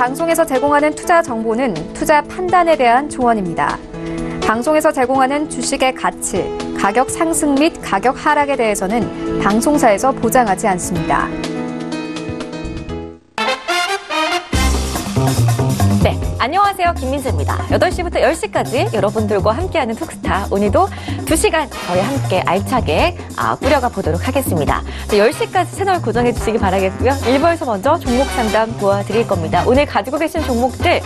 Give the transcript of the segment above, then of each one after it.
방송에서 제공하는 투자 정보는 투자 판단에 대한 조언입니다. 방송에서 제공하는 주식의 가치, 가격 상승 및 가격 하락에 대해서는 방송사에서 보장하지 않습니다. 네, 안녕하세요. 김민수입니다. 8시부터 10시까지 여러분들과 함께하는 톡스타. 오늘도 2시간 저희 함께 알차게 꾸려가 보도록 하겠습니다. 10시까지 채널 고정해 주시기 바라겠고요. 1부에서 먼저 종목 상담 도와드릴 겁니다. 오늘 가지고 계신 종목들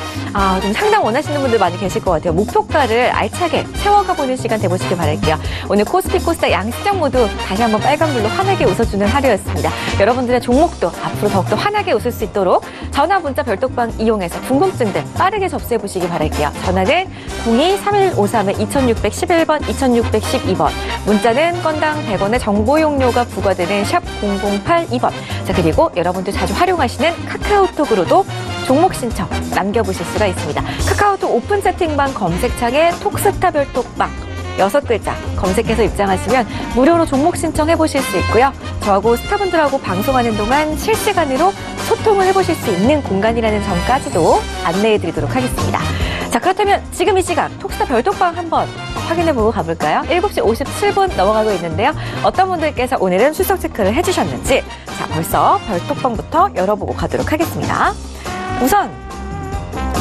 좀 상담 원하시는 분들 많이 계실 것 같아요. 목표가를 알차게 채워가보는 시간 되보시길 바랄게요. 오늘 코스피, 코스닥 양시장 모두 다시 한번 빨간불로 환하게 웃어주는 하루였습니다. 여러분들의 종목도 앞으로 더욱더 환하게 웃을 수 있도록 전화, 문자, 별톡방 이용해서 궁금증들 빠르게 접수해 보시기 바랄게요. 전화는 02-3153-2611번, 2612번. 문자는 건당 100원의 정보 용료가 부과되는 샵 0082번. 자, 그리고 여러분들 자주 활용하시는 카카오톡으로도 종목 신청 남겨보실 수가 있습니다. 카카오톡 오픈 채팅방 검색창에 톡스타 별톡방 6글자 검색해서 입장하시면 무료로 종목 신청해보실 수 있고요. 저하고 스타분들하고 방송하는 동안 실시간으로 소통을 해보실 수 있는 공간이라는 점까지도 안내해드리도록 하겠습니다. 자, 그렇다면 지금 이 시간 톡스타 별톡방 한번 확인해보고 가볼까요? 7시 57분 넘어가고 있는데요. 어떤 분들께서 오늘은 출석 체크를 해주셨는지 자, 벌써 별톡방부터 열어보고 가도록 하겠습니다. 우선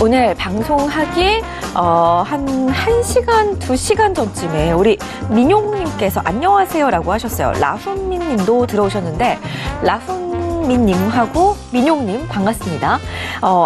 오늘 방송하기 한 1시간, 2시간 전쯤에 우리 민용님께서 안녕하세요라고 하셨어요. 라훈민님도 들어오셨는데 라훈민님하고 민용님 반갑습니다.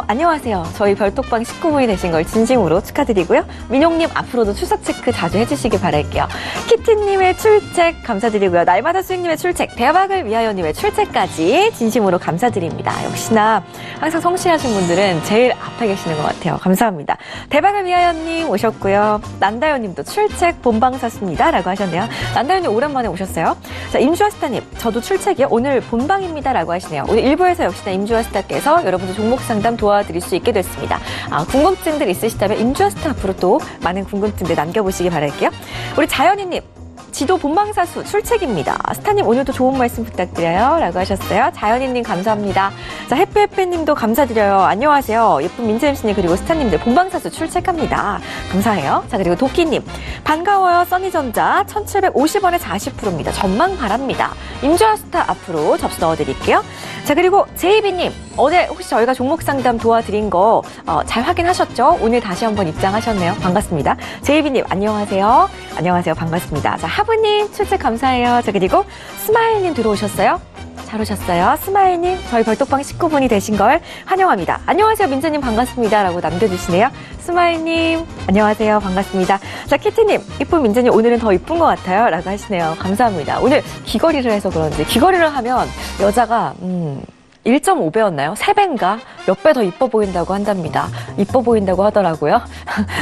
안녕하세요. 저희 별톡방 19분이 되신 걸 진심으로 축하드리고요. 민용님 앞으로도 출석 체크 자주 해주시길 바랄게요. 키티님의 출첵 감사드리고요. 날마다 수익님의 출첵, 대박을 위하여님의 출첵까지 진심으로 감사드립니다. 역시나 항상 성실하신 분들은 제일 앞에 계시는 것 같아요. 감사합니다. 대박을 위하여님 오셨고요. 난다요님도 출첵 본방사수입니다 라고 하셨네요. 난다요님 오랜만에 오셨어요. 자, 임주아스타님 저도 출첵이요. 오늘 본방입니다 라고 하시네요. 오늘 1부에서 역시나 임주아스타께서 여러분들 종목 상담 도와드릴 수 있게 됐습니다. 궁금증들 있으시다면 임주아스타 앞으로 또 많은 궁금증들 남겨보시기 바랄게요. 우리 자연이님 지도 본방사수 출첵입니다. 스타님 오늘도 좋은 말씀 부탁드려요 라고 하셨어요. 자연이님 감사합니다. 자, 해피해피님도 감사드려요. 안녕하세요. 예쁜 민재MC님 그리고 스타님들 본방사수 출첵합니다. 감사해요. 자, 그리고 도끼님 반가워요. 써니전자 1750원에 40%입니다. 전망 바랍니다. 임주아스타 앞으로 접수 넣어드릴게요. 자, 그리고 제이비님 어제 혹시 저희가 종목 상담 도와드린 거 잘 확인하셨죠? 오늘 다시 한번 입장하셨네요. 반갑습니다. 제이비님 안녕하세요. 안녕하세요. 반갑습니다. 자, 하부님 출첵 감사해요. 자, 그리고 스마일님 들어오셨어요. 잘 오셨어요. 스마일님 저희 별톡방 19분이 되신 걸 환영합니다. 안녕하세요. 민재님 반갑습니다 라고 남겨주시네요. 스마일님 안녕하세요. 반갑습니다. 자, 키티님 이쁜 민재님 오늘은 더 이쁜 것 같아요 라고 하시네요. 감사합니다. 오늘 귀걸이를 해서 그런지 귀걸이를 하면 여자가 1.5배였나요? 3배인가? 몇 배 더 이뻐 보인다고 한답니다. 이뻐 보인다고 하더라고요.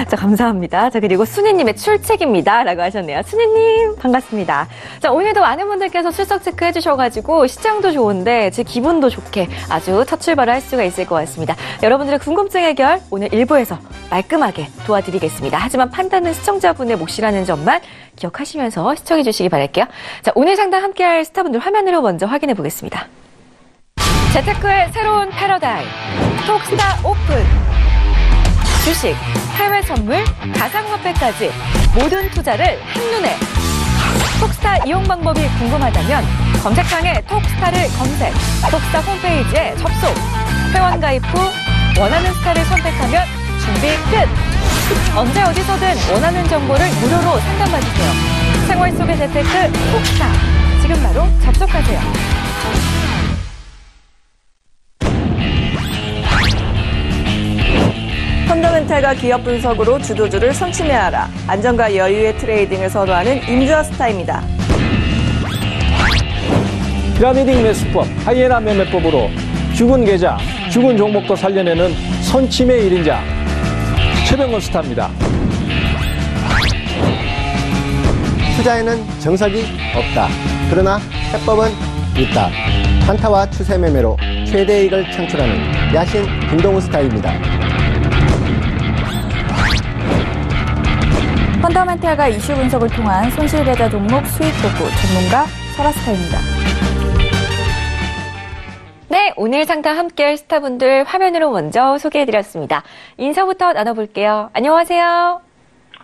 자, 감사합니다. 자, 그리고 순이님의 출첵입니다 라고 하셨네요. 순이님 반갑습니다. 자, 오늘도 많은 분들께서 출석 체크 해주셔가지고 시장도 좋은데 제 기분도 좋게 아주 첫 출발을 할 수가 있을 것 같습니다. 여러분들의 궁금증 해결 오늘 1부에서 말끔하게 도와드리겠습니다. 하지만 판단은 시청자분의 몫이라는 점만 기억하시면서 시청해 주시기 바랄게요. 자, 오늘 상담 함께할 스타분들 화면으로 먼저 확인해 보겠습니다. 재테크의 새로운 패러다임 톡스타 오픈 주식, 해외 선물, 가상화폐까지 모든 투자를 한눈에 톡스타 이용 방법이 궁금하다면 검색창에 톡스타를 검색 톡스타 홈페이지에 접속 회원 가입 후 원하는 스타를 선택하면 준비 끝 언제 어디서든 원하는 정보를 무료로 상담받으세요. 생활 속의 재테크 톡스타 지금 바로 접속하세요. 펀더멘탈과 기업 분석으로 주도주를 성취매하라. 안정과 여유의 트레이딩을 선호하는 임주아스타입니다. 피라미딩 매수법, 하이에나 매매법으로 죽은 계좌, 죽은 종목도 살려내는 선침의 1인자 최병건 스타입니다. 투자에는 정석이 없다. 그러나 해법은 있다. 단타와 추세 매매로 최대 이익을 창출하는 야신 김동우 스타일입니다. 펀더멘탈과 이슈 분석을 통한 손실배자 종목 수익 도구 전문가 설아스타입니다. 네, 오늘 상담 함께할 스타분들 화면으로 먼저 소개해드렸습니다. 인사부터 나눠볼게요. 안녕하세요.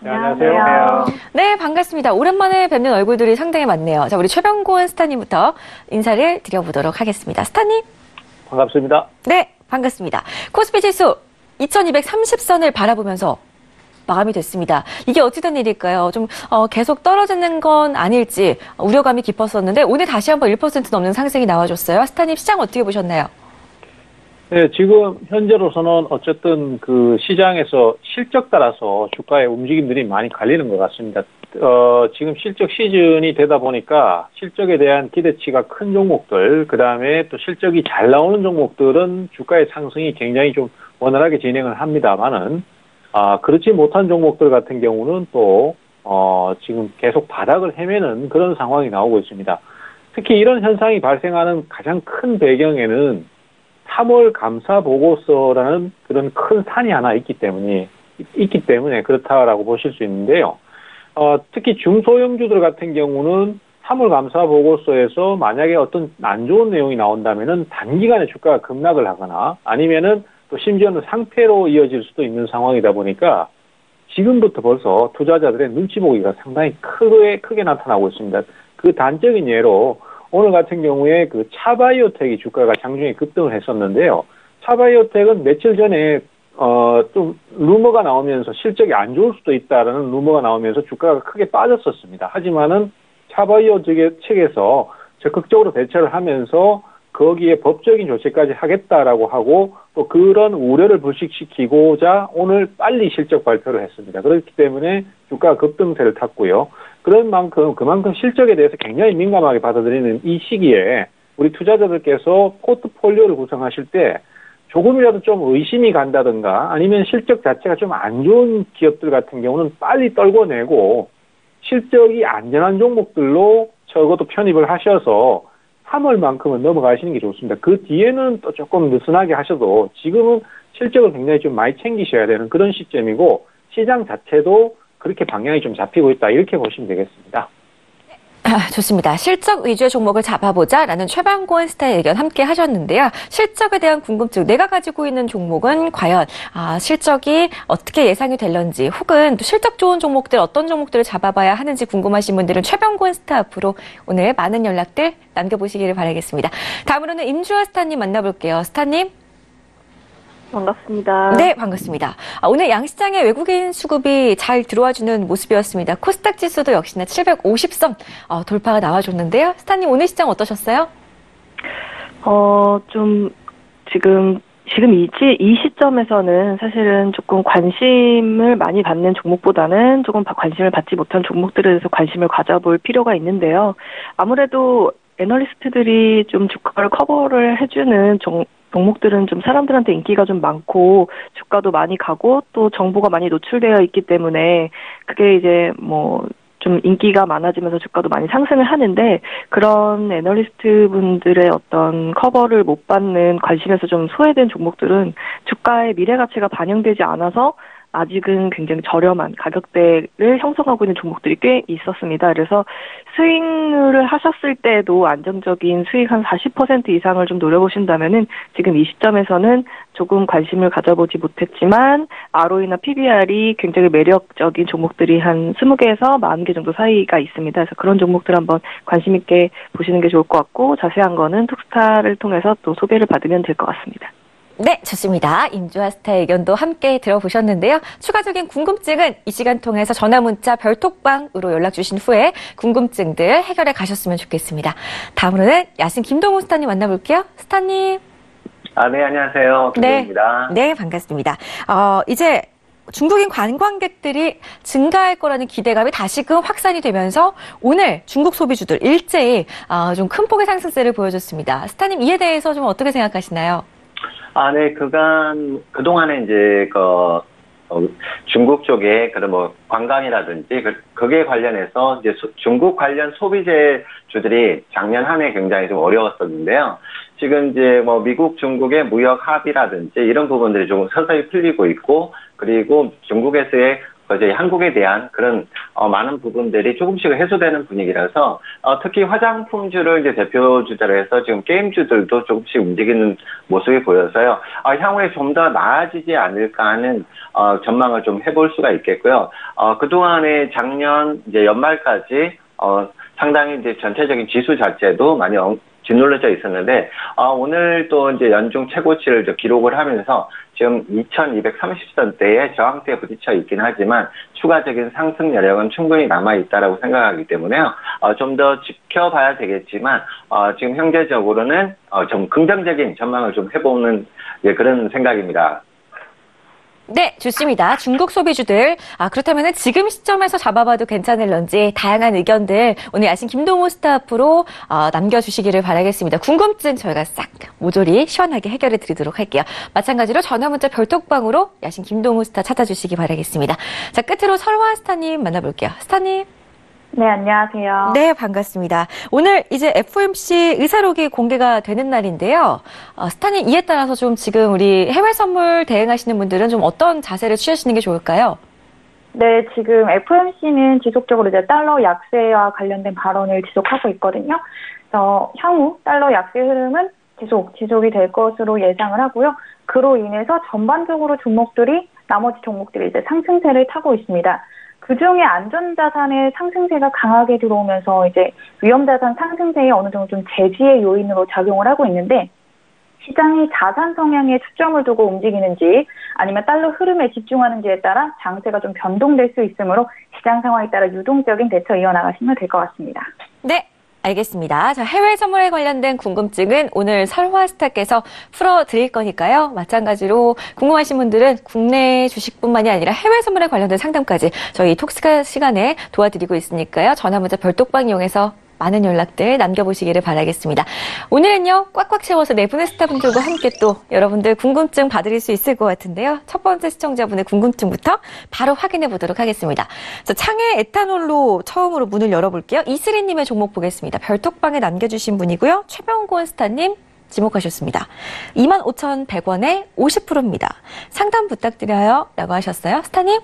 네, 안녕하세요. 네, 반갑습니다. 오랜만에 뵙는 얼굴들이 상당히 많네요. 자, 우리 최병곤 스타님부터 인사를 드려보도록 하겠습니다. 스타님. 반갑습니다. 네, 반갑습니다. 코스피 지수 2230선을 바라보면서 마감이 됐습니다. 이게 어찌된 일일까요? 좀 계속 떨어지는 건 아닐지 우려감이 깊었었는데 오늘 다시 한번 1% 넘는 상승이 나와줬어요. 스타님 시장 어떻게 보셨나요? 네, 지금 현재로서는 어쨌든 그 시장에서 실적 따라서 주가의 움직임들이 많이 갈리는 것 같습니다. 지금 실적 시즌이 되다 보니까 실적에 대한 기대치가 큰 종목들, 그 다음에 또 실적이 잘 나오는 종목들은 주가의 상승이 굉장히 좀 원활하게 진행을 합니다만은, 그렇지 못한 종목들 같은 경우는 또, 지금 계속 바닥을 헤매는 그런 상황이 나오고 있습니다. 특히 이런 현상이 발생하는 가장 큰 배경에는 3월 감사 보고서라는 그런 큰 산이 하나 있기 때문에 그렇다라고 보실 수 있는데요. 특히 중소형주들 같은 경우는 3월 감사 보고서에서 만약에 어떤 안 좋은 내용이 나온다면은 단기간에 주가가 급락을 하거나 아니면은 또 심지어는 상패로 이어질 수도 있는 상황이다 보니까 지금부터 벌써 투자자들의 눈치 보기가 상당히 크게 나타나고 있습니다. 그 단적인 예로 오늘 같은 경우에 그 차바이오텍이 주가가 장중에 급등을 했었는데요. 차바이오텍은 며칠 전에 좀 루머가 나오면서 실적이 안 좋을 수도 있다라는 루머가 나오면서 주가가 크게 빠졌었습니다. 하지만은 차바이오 측에서 적극적으로 대처를 하면서 거기에 법적인 조치까지 하겠다라고 하고 또 그런 우려를 불식시키고자 오늘 빨리 실적 발표를 했습니다. 그렇기 때문에 주가가 급등세를 탔고요. 그만큼 실적에 대해서 굉장히 민감하게 받아들이는 이 시기에 우리 투자자들께서 포트폴리오를 구성하실 때 조금이라도 좀 의심이 간다든가 아니면 실적 자체가 좀 안 좋은 기업들 같은 경우는 빨리 떨궈내고 실적이 안전한 종목들로 적어도 편입을 하셔서 3월만큼은 넘어가시는 게 좋습니다. 그 뒤에는 또 조금 느슨하게 하셔도 지금은 실적을 굉장히 좀 많이 챙기셔야 되는 그런 시점이고 시장 자체도 그렇게 방향이 좀 잡히고 있다. 이렇게 보시면 되겠습니다. 좋습니다. 실적 위주의 종목을 잡아보자라는 최병곤 스타의 의견 함께 하셨는데요. 실적에 대한 궁금증, 내가 가지고 있는 종목은 과연 실적이 어떻게 예상이 될런지 혹은 또 실적 좋은 종목들 어떤 종목들을 잡아봐야 하는지 궁금하신 분들은 최병곤 스타 앞으로 오늘 많은 연락들 남겨보시기를 바라겠습니다. 다음으로는 임주아 스타님 만나볼게요. 스타님. 반갑습니다. 네, 반갑습니다. 오늘 양시장에 외국인 수급이 잘 들어와주는 모습이었습니다. 코스닥 지수도 역시나 750선 돌파가 나와줬는데요. 스타님 오늘 시장 어떠셨어요? 지금 이 시점에서는 사실은 조금 관심을 많이 받는 종목보다는 조금 관심을 받지 못한 종목들에 대해서 관심을 가져볼 필요가 있는데요. 아무래도 애널리스트들이 좀 주가를 커버를 해주는 종목들은 좀 사람들한테 인기가 좀 많고 주가도 많이 가고 또 정보가 많이 노출되어 있기 때문에 그게 이제 좀 인기가 많아지면서 주가도 많이 상승을 하는데 그런 애널리스트 분들의 어떤 커버를 못 받는 관심에서 좀 소외된 종목들은 주가의 미래 가치가 반영되지 않아서 아직은 굉장히 저렴한 가격대를 형성하고 있는 종목들이 꽤 있었습니다. 그래서 스윙을 하셨을 때도 안정적인 수익 한 40% 이상을 좀 노려보신다면은 지금 이 시점에서는 조금 관심을 가져보지 못했지만 ROE나 PBR이 굉장히 매력적인 종목들이 한 20개에서 40개 정도 사이가 있습니다. 그래서 그런 종목들 한번 관심 있게 보시는 게 좋을 것 같고 자세한 거는 톡스타를 통해서 또 소개를 받으면 될 것 같습니다. 네, 좋습니다. 임주아 스타의 의견도 함께 들어보셨는데요. 추가적인 궁금증은 이 시간 통해서 전화 문자 별톡방으로 연락 주신 후에 궁금증들 해결해 가셨으면 좋겠습니다. 다음으로는 야신 김동훈 스타님 만나볼게요. 스타님. 네, 안녕하세요. 김동훈입니다. 네, 반갑습니다. 이제 중국인 관광객들이 증가할 거라는 기대감이 다시금 확산이 되면서 오늘 중국 소비주들 일제히 좀 큰 폭의 상승세를 보여줬습니다. 스타님 이에 대해서 좀 어떻게 생각하시나요? 네, 그동안에 이제, 중국 쪽에 그런 관광이라든지, 그게 관련해서 이제 중국 관련 소비재주들이 작년 한 해 굉장히 좀 어려웠었는데요. 지금 이제 미국, 중국의 무역 합의라든지 이런 부분들이 조금 서서히 풀리고 있고, 그리고 중국에서의 이제 한국에 대한 그런 많은 부분들이 조금씩 해소되는 분위기라서 특히 화장품주를 이제 대표주자로 해서 지금 게임주들도 조금씩 움직이는 모습이 보여서요. 향후에 좀 더 나아지지 않을까 하는 전망을 좀 해볼 수가 있겠고요. 그동안에 작년 이제 연말까지 상당히 이제 전체적인 지수 자체도 많이 짓눌러져 있었는데 오늘 또 이제 연중 최고치를 기록을 하면서 지금 2230선대의 저항대에 부딪혀 있긴 하지만 추가적인 상승 여력은 충분히 남아 있다라고 생각하기 때문에요. 좀 더 지켜봐야 되겠지만 지금 현재적으로는 좀 긍정적인 전망을 좀 해보는 그런 생각입니다. 네, 좋습니다. 중국 소비주들. 그렇다면 지금 시점에서 잡아봐도 괜찮을런지 다양한 의견들 오늘 야신 김동우 스타프로 남겨주시기를 바라겠습니다. 궁금증 저희가 싹 모조리 시원하게 해결해 드리도록 할게요. 마찬가지로 전화문자 별톡방으로 야신 김동우 스타 찾아주시기 바라겠습니다. 자, 끝으로 설화 스타님 만나볼게요. 스타님. 네, 안녕하세요. 네, 반갑습니다. 오늘 이제 FOMC 의사록이 공개가 되는 날인데요. 스타님 이에 따라서 좀 지금 우리 해외 선물 대응하시는 분들은 좀 어떤 자세를 취하시는 게 좋을까요? 네, 지금 FOMC는 지속적으로 이제 달러 약세와 관련된 발언을 지속하고 있거든요. 그래서 향후 달러 약세 흐름은 지속이 될 것으로 예상을 하고요. 그로 인해서 전반적으로 나머지 종목들이 이제 상승세를 타고 있습니다. 그중에 안전자산의 상승세가 강하게 들어오면서 이제 위험자산 상승세에 어느 정도 좀 제지의 요인으로 작용을 하고 있는데 시장이 자산 성향에 초점을 두고 움직이는지 아니면 달러 흐름에 집중하는지에 따라 장세가 좀 변동될 수 있으므로 시장 상황에 따라 유동적인 대처 이어나가시면 될 것 같습니다. 네. 알겠습니다. 자, 해외 선물에 관련된 궁금증은 오늘 설화스타께서 풀어드릴 거니까요. 마찬가지로 궁금하신 분들은 국내 주식뿐만이 아니라 해외 선물에 관련된 상담까지 저희 톡스카 시간에 도와드리고 있으니까요. 전화문자 별톡방 이용해서 많은 연락들 남겨보시기를 바라겠습니다. 오늘은요, 꽉꽉 채워서 네 분의 스타분들과 함께 또 여러분들 궁금증 받으실 수 있을 것 같은데요. 첫 번째 시청자분의 궁금증부터 바로 확인해 보도록 하겠습니다. 자, 창의 에탄올로 처음으로 문을 열어볼게요. 이슬이님의 종목 보겠습니다. 별톡방에 남겨주신 분이고요. 최병곤 스타님 지목하셨습니다. 25,100원에 50%입니다. 상담 부탁드려요. 라고 하셨어요. 스타님?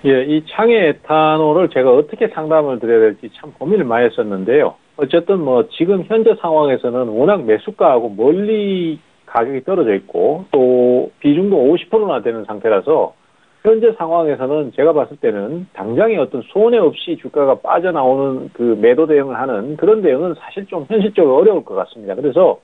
예, 이 창의 에탄올을 제가 어떻게 상담을 드려야 될지 참 고민을 많이 했었는데요. 어쨌든 지금 현재 상황에서는 워낙 매수가하고 멀리 가격이 떨어져 있고 또 비중도 50%나 되는 상태라서 현재 상황에서는 제가 봤을 때는 당장에 어떤 손해 없이 주가가 빠져나오는 그 매도 대응을 하는 그런 대응은 사실 좀 현실적으로 어려울 것 같습니다. 그래서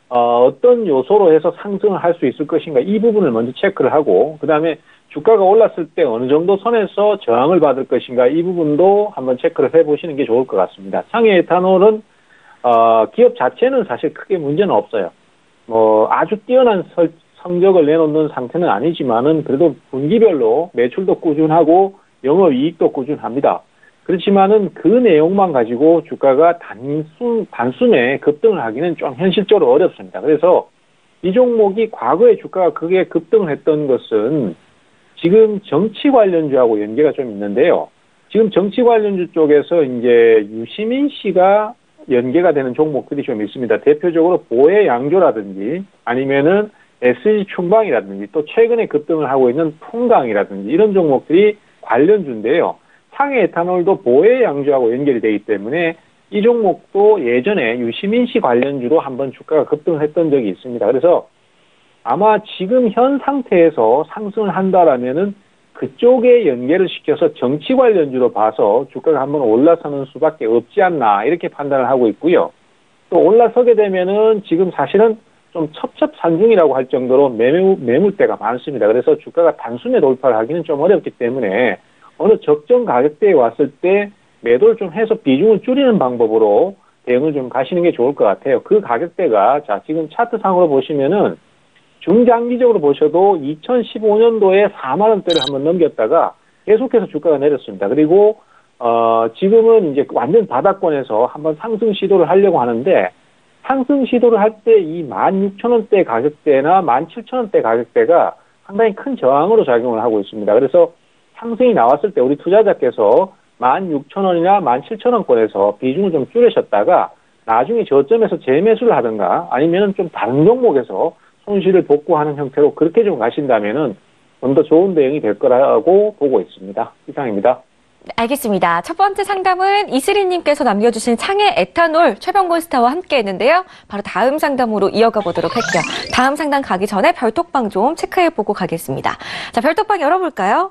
어떤 요소로 해서 상승을 할 수 있을 것인가 이 부분을 먼저 체크를 하고 그다음에 주가가 올랐을 때 어느 정도 선에서 저항을 받을 것인가 이 부분도 한번 체크를 해보시는 게 좋을 것 같습니다. 창의 에탄올은 기업 자체는 사실 크게 문제는 없어요. 아주 뛰어난 성적을 내놓는 상태는 아니지만은 그래도 분기별로 매출도 꾸준하고 영업이익도 꾸준합니다. 그렇지만은 그 내용만 가지고 주가가 단숨에 급등을 하기는 좀 현실적으로 어렵습니다. 그래서 이 종목이 과거에 주가가 크게 급등을 했던 것은 지금 정치 관련주하고 연계가 좀 있는데요. 지금 정치 관련주 쪽에서 이제 유시민 씨가 연계가 되는 종목들이 좀 있습니다. 대표적으로 보혜 양조라든지 아니면은 SG 충방이라든지 또 최근에 급등을 하고 있는 풍강이라든지 이런 종목들이 관련주인데요. 창의 에탄올도 보혜 양조하고 연결이 되기 때문에 이 종목도 예전에 유시민 씨 관련주로 한번 주가가 급등을 했던 적이 있습니다. 그래서 아마 지금 현 상태에서 상승을 한다라면은 그쪽에 연계를 시켜서 정치 관련주로 봐서 주가가 한번 올라서는 수밖에 없지 않나 이렇게 판단을 하고 있고요. 또 올라서게 되면은 지금 사실은 좀 첩첩산중이라고 할 정도로 매물대가 많습니다. 그래서 주가가 단순에 돌파를 하기는 좀 어렵기 때문에 어느 적정 가격대에 왔을 때 매도를 좀 해서 비중을 줄이는 방법으로 대응을 좀 가시는 게 좋을 것 같아요. 그 가격대가 자 지금 차트상으로 보시면은 중장기적으로 보셔도 2015년도에 4만 원대를 한번 넘겼다가 계속해서 주가가 내렸습니다. 그리고 지금은 이제 완전 바닥권에서 한번 상승 시도를 하려고 하는데 상승 시도를 할 때 이 16,000원대 가격대나 17,000원대 가격대가 상당히 큰 저항으로 작용을 하고 있습니다. 그래서 상승이 나왔을 때 우리 투자자께서 16,000원이나 17,000원권에서 비중을 좀 줄이셨다가 나중에 저점에서 재매수를 하든가 아니면은 좀 다른 종목에서 손실을 복구하는 형태로 그렇게 좀 가신다면은 좀 더 좋은 대응이 될 거라고 보고 있습니다. 이상입니다. 알겠습니다. 첫 번째 상담은 이슬이님께서 남겨주신 창의 에탄올 최병곤 스타와 함께 했는데요. 바로 다음 상담으로 이어가 보도록 할게요. 다음 상담 가기 전에 별톡방 좀 체크해보고 가겠습니다. 자, 별톡방 열어볼까요?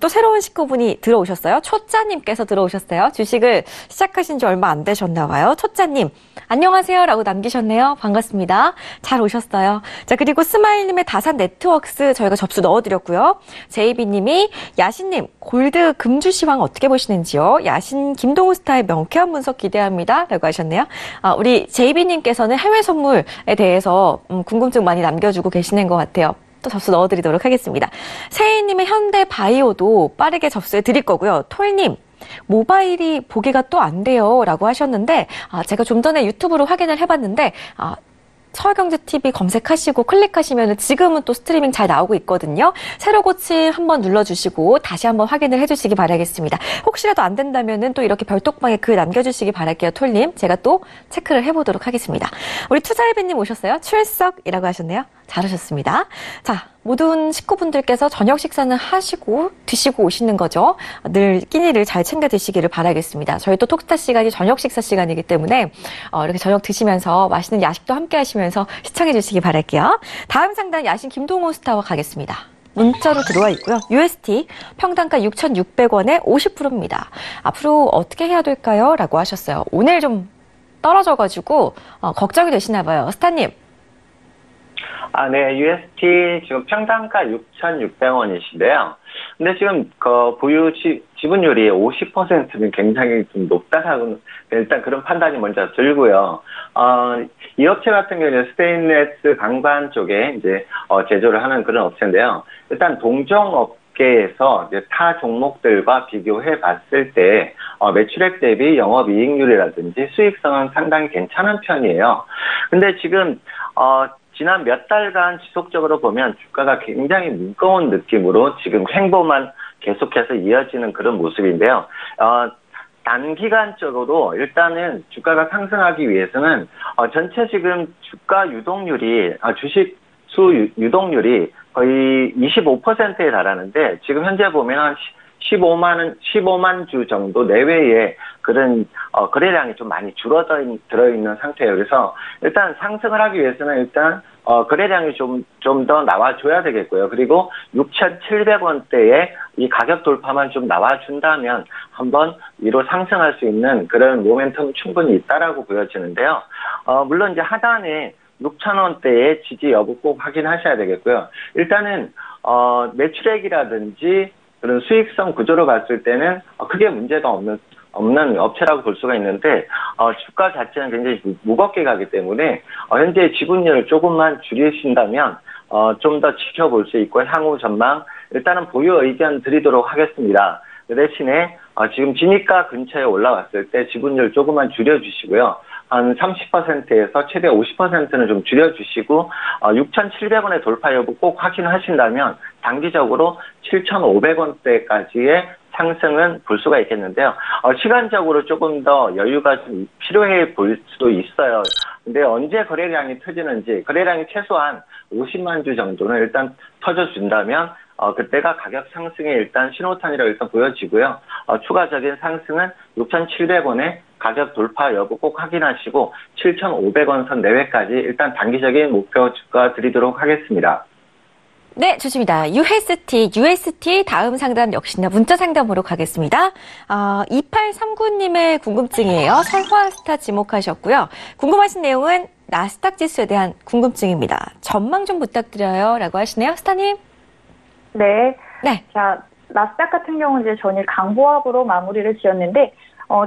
또 새로운 식구분이 들어오셨어요. 초짜님께서 들어오셨어요. 주식을 시작하신 지 얼마 안 되셨나 봐요. 초짜님, 안녕하세요 라고 남기셨네요. 반갑습니다. 잘 오셨어요. 자, 그리고 스마일님의 다산 네트워크스 저희가 접수 넣어드렸고요. 제이비님이 야신님, 골드 금주 시황 어떻게 보시는지요? 야신 김동우 스타의 명쾌한 분석 기대합니다 라고 하셨네요. 우리 제이비님께서는 해외 선물에 대해서 궁금증 많이 남겨주고 계시는 것 같아요. 또 접수 넣어드리도록 하겠습니다. 세희님의 현대바이오도 빠르게 접수해 드릴 거고요. 톨님, 모바일이 보기가 또 안 돼요 라고 하셨는데 제가 좀 전에 유튜브로 확인을 해봤는데 서울경제TV 검색하시고 클릭하시면 지금은 또 스트리밍 잘 나오고 있거든요. 새로 고침 한번 눌러주시고 다시 한번 확인을 해주시기 바라겠습니다. 혹시라도 안 된다면 또 이렇게 별톡방에 글 남겨주시기 바랄게요. 톨님, 제가 또 체크를 해보도록 하겠습니다. 우리 투자일배님 오셨어요? 출석이라고 하셨네요. 잘하셨습니다. 자, 모든 식구분들께서 저녁 식사는 하시고 드시고 오시는 거죠. 늘 끼니를 잘 챙겨 드시기를 바라겠습니다. 저희 또 톡스타 시간이 저녁 식사 시간이기 때문에 이렇게 저녁 드시면서 맛있는 야식도 함께 하시면서 시청해 주시기 바랄게요. 다음 상담 야신 김동호 스타와 가겠습니다. 문자로 들어와 있고요. UST 평단가 6,600원에 50%입니다. 앞으로 어떻게 해야 될까요? 라고 하셨어요. 오늘 좀 떨어져가지고 걱정이 되시나 봐요. 스타님. 네, UST 지금 평단가 6,600원이신데요. 근데 지금 보유 지분율이 50%는 굉장히 좀 높다라고 일단 그런 판단이 먼저 들고요. 이 업체 같은 경우는 스테인레스 강반 쪽에 이제 제조를 하는 그런 업체인데요. 일단 동종업계에서 이제 타 종목들과 비교해 봤을 때 매출액 대비 영업이익률이라든지 수익성은 상당히 괜찮은 편이에요. 근데 지금 지난 몇 달간 지속적으로 보면 주가가 굉장히 무거운 느낌으로 지금 횡보만 계속해서 이어지는 그런 모습인데요. 단기간적으로 일단은 주가가 상승하기 위해서는 전체 지금 주가 유동률이 주식 수 유동률이 거의 25%에 달하는데 지금 현재 보면 한 15만 주 정도 내외의 그런 거래량이 좀 많이 들어있는 상태예요. 그래서 일단 상승을 하기 위해서는 일단 거래량이 좀 더 나와줘야 되겠고요. 그리고 6,700원대의 이 가격 돌파만 좀 나와준다면 한번 위로 상승할 수 있는 그런 모멘텀 충분히 있다라고 보여지는데요. 물론 이제 하단에 6,000원대의 지지 여부 꼭 확인하셔야 되겠고요. 일단은 매출액이라든지 그런 수익성 구조로 봤을 때는 크게 문제가 없는 업체라고 볼 수가 있는데 주가 자체는 굉장히 무겁게 가기 때문에 현재 지분율을 조금만 줄이신다면 좀 더 지켜볼 수 있고 향후 전망 일단은 보유 의견 드리도록 하겠습니다. 그 대신에 지금 진입가 근처에 올라왔을 때 지분율 조금만 줄여주시고요. 한 30%에서 최대 50%는 좀 줄여주시고 6,700원의 돌파 여부 꼭 확인하신다면 단기적으로 7,500원대까지의 상승은 볼 수가 있겠는데요. 시간적으로 조금 더 여유가 좀 필요해 보일 수도 있어요. 근데 언제 거래량이 터지는지 거래량이 최소한 50만 주 정도는 일단 터져준다면 그때가 가격 상승의 일단 신호탄이라고 일단 보여지고요. 추가적인 상승은 6,700원에 가격 돌파 여부 꼭 확인하시고 7,500원 선 내외까지 일단 단기적인 목표 주가 드리도록 하겠습니다. 네, 좋습니다. UST 다음 상담 역시나 문자 상담으로 가겠습니다. 2839님의 궁금증이에요. 설화스타 지목하셨고요. 궁금하신 내용은 나스닥 지수에 대한 궁금증입니다. 전망 좀 부탁드려요. 라고 하시네요. 스타님. 네. 네. 자, 나스닥 같은 경우는 이제 전일 강보합으로 마무리를 지었는데,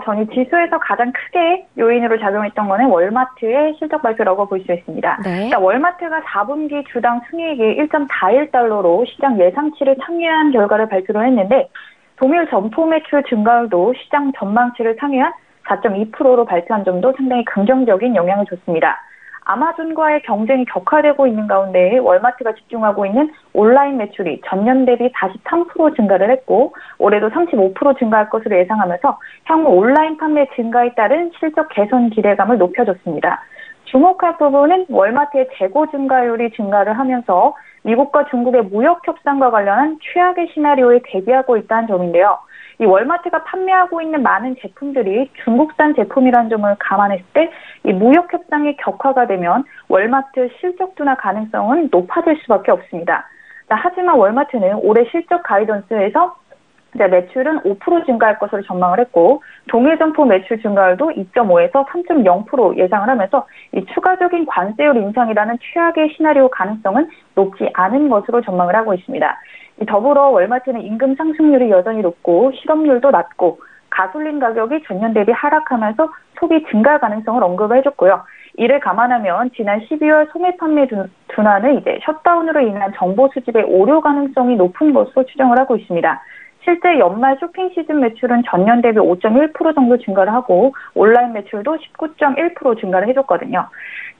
전일 지수에서 가장 크게 요인으로 작용했던 거는 월마트의 실적 발표라고 볼 수 있습니다. 네. 그러니까 월마트가 4분기 주당 순이익이 1.41달러로 시장 예상치를 상회한 결과를 발표를 했는데, 동일 점포 매출 증가율도 시장 전망치를 상회한 4.2%로 발표한 점도 상당히 긍정적인 영향을 줬습니다. 아마존과의 경쟁이 격화되고 있는 가운데 월마트가 집중하고 있는 온라인 매출이 전년 대비 43% 증가를 했고 올해도 35% 증가할 것으로 예상하면서 향후 온라인 판매 증가에 따른 실적 개선 기대감을 높여줬습니다. 주목할 부분은 월마트의 재고 증가율이 증가를 하면서 미국과 중국의 무역 협상과 관련한 최악의 시나리오에 대비하고 있다는 점인데요. 이 월마트가 판매하고 있는 많은 제품들이 중국산 제품이라는 점을 감안했을 때 이 무역 협상이 격화가 되면 월마트 실적 둔화 가능성은 높아질 수밖에 없습니다. 하지만 월마트는 올해 실적 가이던스에서 매출은 5% 증가할 것으로 전망을 했고 동일 점포 매출 증가율도 2.5에서 3.0% 예상을 하면서 이 추가적인 관세율 인상이라는 최악의 시나리오 가능성은 높지 않은 것으로 전망을 하고 있습니다. 더불어 월마트는 임금 상승률이 여전히 높고 실업률도 낮고 가솔린 가격이 전년 대비 하락하면서 소비 증가 가능성을 언급을 해줬고요. 이를 감안하면 지난 12월 소매 판매 둔화는 이제 셧다운으로 인한 정보 수집의 오류 가능성이 높은 것으로 추정을 하고 있습니다. 실제 연말 쇼핑 시즌 매출은 전년 대비 5.1% 정도 증가를 하고 온라인 매출도 19.1% 증가를 해줬거든요.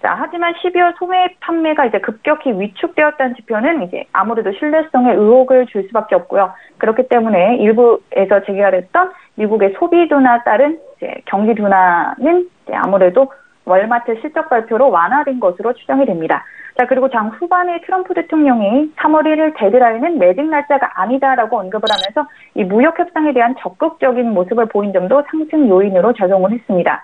하지만 12월 소매 판매가 이제 급격히 위축되었다는 지표는 이제 아무래도 신뢰성에 의혹을 줄 수밖에 없고요. 그렇기 때문에 일부에서 제기가 됐던 미국의 소비 둔화 따른 이제 경기 둔화는 이제 아무래도 월마트 실적 발표로 완화된 것으로 추정이 됩니다. 그리고 장 후반에 트럼프 대통령이 3월 1일 데드라인은 매직 날짜가 아니다라고 언급을 하면서 이 무역 협상에 대한 적극적인 모습을 보인 점도 상승 요인으로 작용을 했습니다.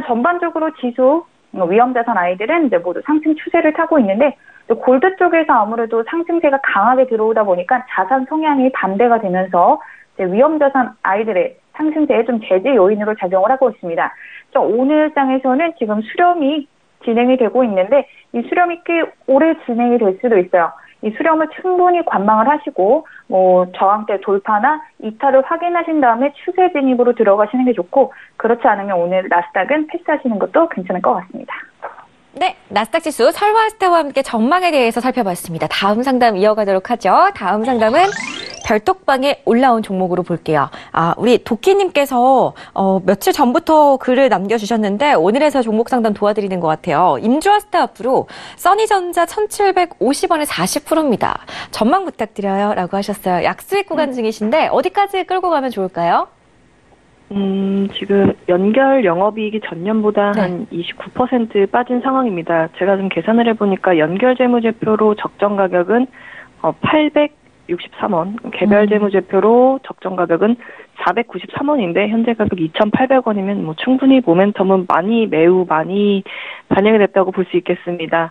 전반적으로 지수 위험자산 아이들은 이제 모두 상승 추세를 타고 있는데 골드 쪽에서 아무래도 상승세가 강하게 들어오다 보니까 자산 성향이 반대가 되면서 이제 위험자산 아이들의 상승세에 좀 제재 요인으로 작용을 하고 있습니다. 오늘 장에서는 지금 수렴이 진행이 되고 있는데 이 수렴이 꽤 오래 진행이 될 수도 있어요. 이 수렴을 충분히 관망을 하시고 저항대 돌파나 이탈을 확인하신 다음에 추세 진입으로 들어가시는 게 좋고 그렇지 않으면 오늘 나스닥은 패스하시는 것도 괜찮을 것 같습니다. 네, 나스닥 지수 설화스타와 함께 전망에 대해서 살펴봤습니다. 다음 상담 이어가도록 하죠. 다음 상담은 별톡방에 올라온 종목으로 볼게요. 우리 도끼님께서 며칠 전부터 글을 남겨주셨는데 오늘에서 종목 상담 도와드리는 것 같아요. 임주아스타 앞으로 써니전자 1750원에 40%입니다. 전망 부탁드려요 라고 하셨어요. 약수익 구간 중이신데 어디까지 끌고 가면 좋을까요? 지금 연결 영업이익이 전년보다 한 29% 빠진 상황입니다. 제가 좀 계산을 해보니까 연결 재무제표로 적정 가격은 863원, 개별 재무제표로 적정 가격은 493원인데 현재 가격 2,800원이면 충분히 모멘텀은 매우 많이 반영이 됐다고 볼 수 있겠습니다.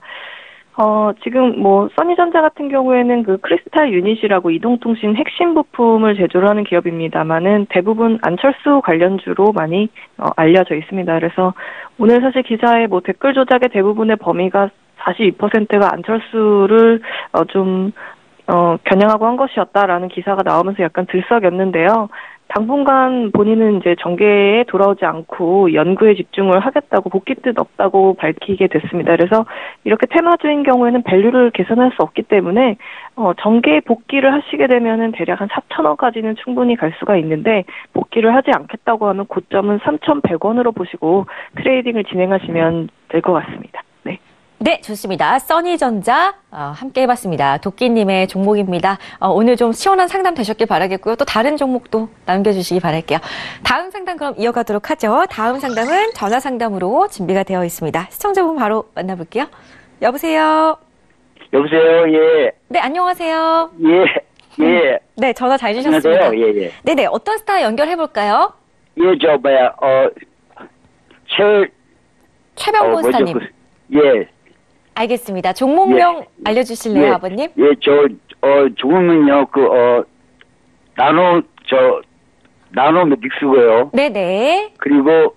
지금 써니전자 같은 경우에는 그 크리스탈 유닛이라고 이동통신 핵심 부품을 제조를 하는 기업입니다만은 대부분 안철수 관련주로 많이 알려져 있습니다. 그래서 오늘 사실 기사에 댓글 조작의 대부분의 범위가 42%가 안철수를 겨냥하고 한 것이었다라는 기사가 나오면서 약간 들썩였는데요. 당분간 본인은 이제 정계에 돌아오지 않고 연구에 집중을 하겠다고 복귀 뜻 없다고 밝히게 됐습니다. 그래서 이렇게 테마주인 경우에는 밸류를 계산할 수 없기 때문에 정계에 복귀를 하시게 되면은 대략 한 4,000원까지는 충분히 갈 수가 있는데 복귀를 하지 않겠다고 하면 고점은 3,100원으로 보시고 트레이딩을 진행하시면 될 것 같습니다. 네, 좋습니다. 써니전자 함께 해봤습니다. 도끼님의 종목입니다. 오늘 좀 시원한 상담 되셨길 바라겠고요. 또 다른 종목도 남겨주시기 바랄게요. 다음 상담 그럼 이어가도록 하죠. 다음 상담은 전화 상담으로 준비가 되어 있습니다. 시청자분 바로 만나볼게요. 여보세요. 여보세요. 예. 네, 안녕하세요. 예. 네, 전화 잘 주셨습니다. 안녕하세요. 예. 네네, 어떤 스타 연결해볼까요? 예, 최병곤 스타님. 예. 알겠습니다. 종목명 알려주실래요, 아버님? 예, 종목은요, 나노메딕스고요. 네네. 그리고,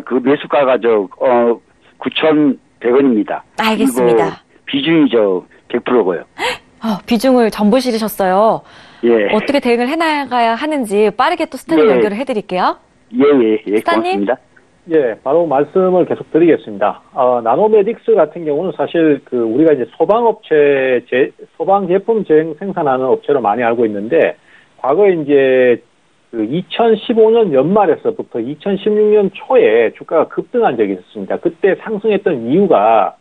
그 매수가가 9,100원입니다. 알겠습니다. 비중이 100%고요. 비중을 전부 실으셨어요. 예. 어떻게 대응을 해나가야 하는지 빠르게 또 스타님 연결을 해드릴게요. 예, 스타님? 고맙습니다. 예, 바로 말씀을 계속 드리겠습니다. 나노메딕스 같은 경우는 사실 우리가 이제 소방 제품 생산하는 업체로 많이 알고 있는데, 과거에 이제 2015년 연말에서부터 2016년 초에 주가가 급등한 적이 있었습니다. 그때 상승했던 이유가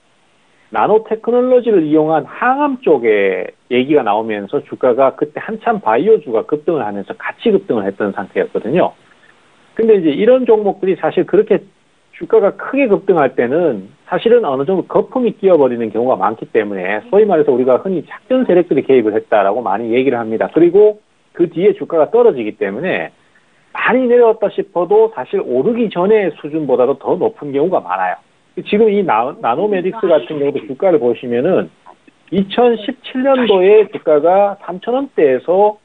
나노 테크놀로지를 이용한 항암 쪽에 얘기가 나오면서 주가가 그때 한참 바이오주가 급등을 하면서 같이 급등을 했던 상태였거든요. 근데 이제 이런 종목들이 사실 그렇게 주가가 크게 급등할 때는 사실은 어느 정도 거품이 끼어버리는 경우가 많기 때문에 소위 말해서 우리가 흔히 작전 세력들이 개입을 했다라고 많이 얘기를 합니다. 그리고 그 뒤에 주가가 떨어지기 때문에 많이 내려왔다 싶어도 사실 오르기 전의 수준보다도 더 높은 경우가 많아요. 지금 이 나노메딕스 같은 경우도 주가를 보시면은 2017년도에 주가가 3,000원대에서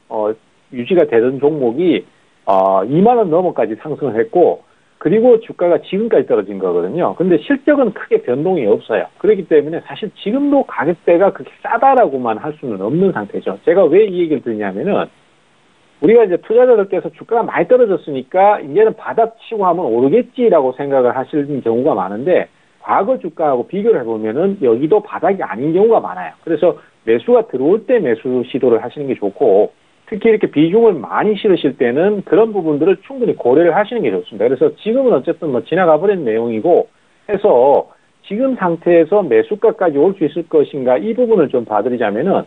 유지가 되던 종목이 2만 원 넘어까지 상승을 했고, 그리고 주가가 지금까지 떨어진 거거든요. 근데 실적은 크게 변동이 없어요. 그렇기 때문에 사실 지금도 가격대가 그렇게 싸다라고만 할 수는 없는 상태죠. 제가 왜 이 얘기를 드리냐면은, 우리가 이제 투자자들께서 주가가 많이 떨어졌으니까 이제는 바닥 치고 하면 오르겠지라고 생각을 하시는 경우가 많은데, 과거 주가하고 비교를 해보면은 여기도 바닥이 아닌 경우가 많아요. 그래서 매수가 들어올 때 매수 시도를 하시는 게 좋고, 특히 이렇게 비중을 많이 실으실 때는 그런 부분들을 충분히 고려를 하시는 게 좋습니다. 그래서 지금은 어쨌든 뭐 지나가 버린 내용이고 해서 지금 상태에서 매수가까지 올 수 있을 것인가, 이 부분을 좀 봐드리자면은,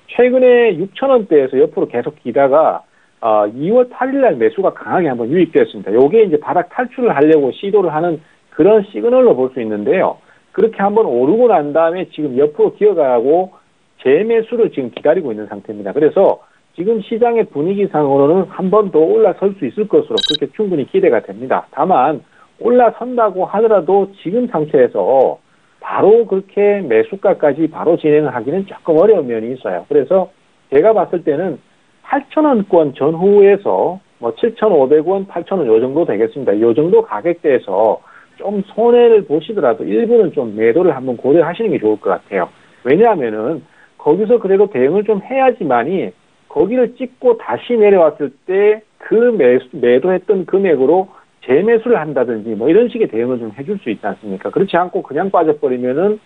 최근에 6,000원대에서 옆으로 계속 기다가 2월 8일 날 매수가 강하게 한번 유입되었습니다. 요게 이제 바닥 탈출을 하려고 시도를 하는 그런 시그널로 볼 수 있는데요. 그렇게 한번 오르고 난 다음에 지금 옆으로 기어가고 재매수를 지금 기다리고 있는 상태입니다. 그래서 지금 시장의 분위기상으로는 한 번 더 올라설 수 있을 것으로 그렇게 충분히 기대가 됩니다. 다만 올라선다고 하더라도 지금 상태에서 바로 그렇게 매수가까지 바로 진행을 하기는 조금 어려운 면이 있어요. 그래서 제가 봤을 때는 8,000원권 전후에서 뭐 7,500원, 8,000원 요 정도 되겠습니다. 요 정도 가격대에서 좀 손해를 보시더라도 일부는 좀 매도를 한번 고려하시는 게 좋을 것 같아요. 왜냐하면은 거기서 그래도 대응을 좀 해야지만이 거기를 찍고 다시 내려왔을 때 그 매도했던 금액으로 재매수를 한다든지 뭐 이런 식의 대응을 좀 해줄 수 있지 않습니까? 그렇지 않고 그냥 빠져버리면은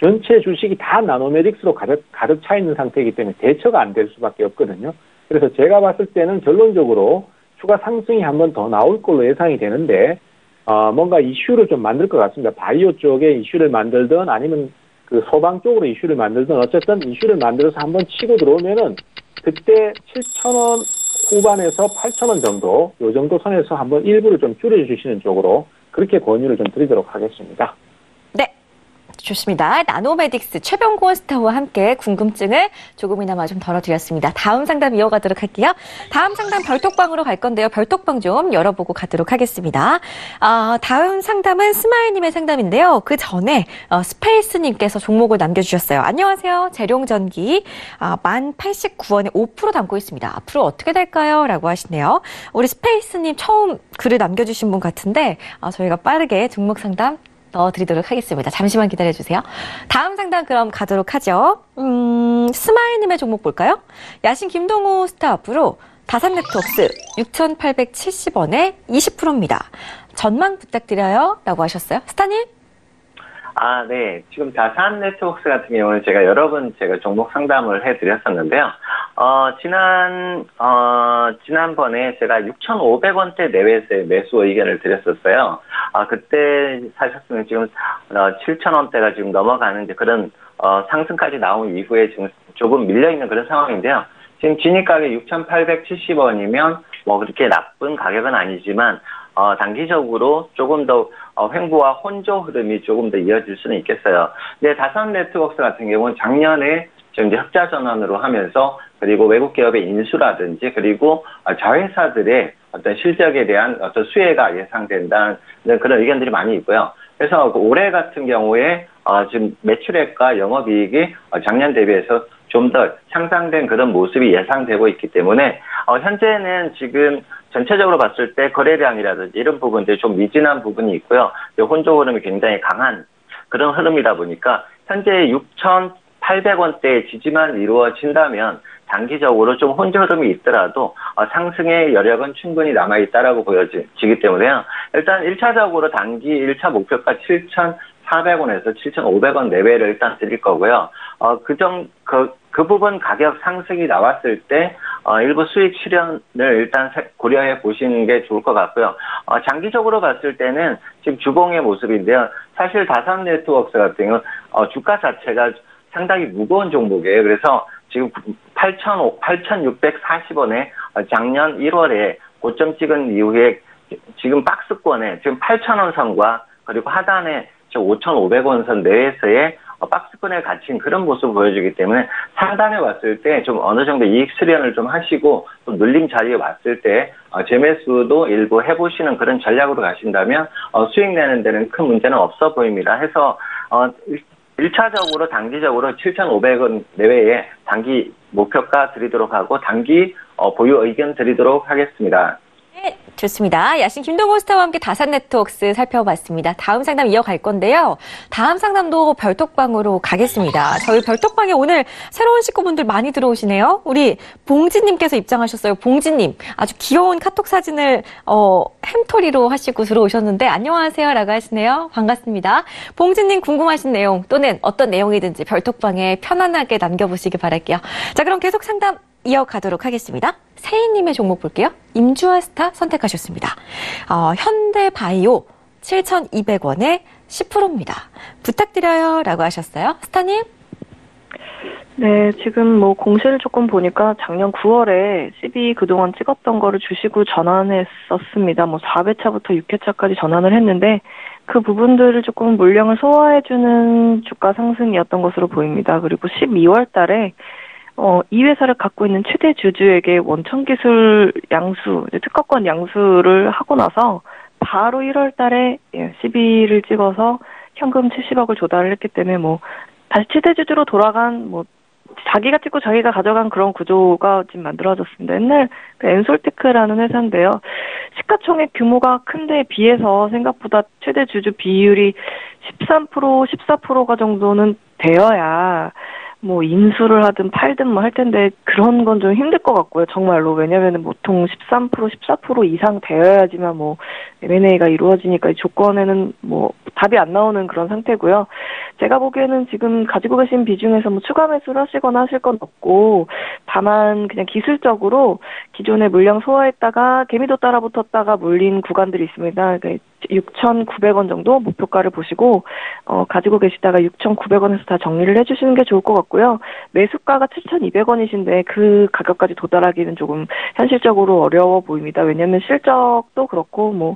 전체 주식이 다 나노메딕스로 가득 차 있는 상태이기 때문에 대처가 안 될 수밖에 없거든요. 그래서 제가 봤을 때는 결론적으로 추가 상승이 한 번 더 나올 걸로 예상이 되는데, 뭔가 이슈를 좀 만들 것 같습니다. 바이오 쪽에 이슈를 만들든 아니면 그 소방 쪽으로 이슈를 만들든 어쨌든 이슈를 만들어서 한번 치고 들어오면은 그때 7,000원 후반에서 8,000원 정도, 요 정도 선에서 한번 일부를 좀 줄여주시는 쪽으로 그렇게 권유를 좀 드리도록 하겠습니다. 네. 좋습니다. 나노메딕스 최병곤 스타와 함께 궁금증을 조금이나마 좀 덜어드렸습니다. 다음 상담 이어가도록 할게요. 다음 상담 별톡방으로 갈 건데요. 별톡방 좀 열어보고 가도록 하겠습니다. 다음 상담은 스마일님의 상담인데요. 그 전에 스페이스님께서 종목을 남겨주셨어요. 안녕하세요. 재룡전기 1089원에 5% 담고 있습니다. 앞으로 어떻게 될까요? 라고 하시네요. 우리 스페이스님 처음 글을 남겨주신 분 같은데 저희가 빠르게 종목 상담 넣어드리도록 하겠습니다. 잠시만 기다려주세요. 다음 상담 그럼 가도록 하죠. 스마일님의 종목 볼까요? 야신 김동우 스타 앞으로 다산네트웍스 6,870원에 20%입니다. 전망 부탁드려요. 라고 하셨어요. 스타님? 네. 지금 다산네트웍스 같은 경우는 제가 여러 번 종목 상담을 해드렸었는데요. 지난번에 제가 6,500원대 내외에서의 매수 의견을 드렸었어요. 그때 사셨으면 지금 7,000원대가 지금 넘어가는 그런 상승까지 나온 이후에 지금 조금 밀려있는 그런 상황인데요. 지금 진입가격이 6,870원이면 뭐 그렇게 나쁜 가격은 아니지만 단기적으로 조금 더 횡보와 혼조 흐름이 조금 더 이어질 수는 있겠어요. 근데 다산네트웍스 같은 경우는 작년에 지금 이제 흑자 전환으로 하면서 그리고 외국 기업의 인수라든지 그리고 자회사들의 어떤 실적에 대한 어떤 수혜가 예상된다는 그런 의견들이 많이 있고요. 그래서 올해 같은 경우에 지금 매출액과 영업이익이 작년 대비해서 좀 더 향상된 그런 모습이 예상되고 있기 때문에 현재는 지금 전체적으로 봤을 때 거래량이라든지 이런 부분들이 좀 미진한 부분이 있고요. 혼조 흐름이 굉장히 강한 그런 흐름이다 보니까 현재 6,800원대의 지지만 이루어진다면 단기적으로 좀 혼조 흐름이 있더라도 상승의 여력은 충분히 남아있다라고 보여지기 때문에요. 일단 1차적으로 단기 1차 목표가 7,400원에서 7,500원 내외를 일단 드릴 거고요. 그 부분 가격 상승이 나왔을 때 일부 수익 실현을 일단 고려해 보시는 게 좋을 것 같고요. 장기적으로 봤을 때는 지금 주봉의 모습인데요. 사실 다산네트웍스 같은 경우는 주가 자체가 상당히 무거운 종목이에요. 그래서 지금 8,640원에 작년 1월에 고점 찍은 이후에 지금 박스권에 지금 8,000원 선과 그리고 하단에 5,500원 선 내에서의 박스권에 갇힌 그런 모습을 보여주기 때문에 상단에 왔을 때 좀 어느 정도 이익 수련을 좀 하시고 또 눌림 자리에 왔을 때 재매수도 일부 해보시는 그런 전략으로 가신다면 수익 내는 데는 큰 문제는 없어 보입니다. 해서 1차적으로 단기적으로 7,500원 내외에 단기 목표가 드리도록 하고 단기 보유 의견 드리도록 하겠습니다. 네, 좋습니다. 야신 김동호 스타와 함께 다산 네트워크스 살펴봤습니다. 다음 상담 이어갈 건데요. 다음 상담도 별톡방으로 가겠습니다. 저희 별톡방에 오늘 새로운 식구분들 많이 들어오시네요. 우리 봉지님께서 입장하셨어요. 봉지님, 아주 귀여운 카톡 사진을 햄토리로 하시고 들어오셨는데 안녕하세요 라고 하시네요. 반갑습니다. 봉지님 궁금하신 내용 또는 어떤 내용이든지 별톡방에 편안하게 남겨보시기 바랄게요. 자, 그럼 계속 상담 이어가도록 하겠습니다. 세희님의 종목 볼게요. 임주아스타 선택하셨습니다. 현대바이오 7,200원에 10%입니다. 부탁드려요 라고 하셨어요. 스타님? 네, 지금 뭐 공시를 조금 보니까 작년 9월에 12 그동안 찍었던 거를 주식으로 전환했었습니다. 뭐 4회차부터 6회차까지 전환을 했는데 그 부분들을 조금 물량을 소화해주는 주가 상승이었던 것으로 보입니다. 그리고 12월 달에 이 회사를 갖고 있는 최대 주주에게 원천기술 양수, 특허권 양수를 하고 나서 바로 1월 달에 12를 찍어서 현금 70억을 조달을 했기 때문에 뭐 다시 최대 주주로 돌아간 뭐 자기가 찍고 자기가 가져간 그런 구조가 지금 만들어졌습니다. 옛날 그 엔솔테크라는 회사인데요. 시가총액 규모가 큰데 비해서 생각보다 최대 주주 비율이 13%, 14%가 정도는 되어야 뭐 인수를 하든 팔든 뭐 할 텐데 그런 건 좀 힘들 것 같고요. 정말로. 왜냐면은 보통 13%, 14% 이상 되어야지만 뭐 M&A가 이루어지니까 이 조건에는 뭐 답이 안 나오는 그런 상태고요. 제가 보기에는 지금 가지고 계신 비중에서 뭐 추가 매수를 하시거나 하실 건 없고 다만 그냥 기술적으로 기존에 물량 소화했다가 개미도 따라 붙었다가 물린 구간들이 있습니다. 그러니까 6,900원 정도 목표가를 보시고 가지고 계시다가 6,900원에서 다 정리를 해주시는 게 좋을 것 같고요. 매수가가 7,200원이신데 그 가격까지 도달하기는 조금 현실적으로 어려워 보입니다. 왜냐하면 실적도 그렇고 뭐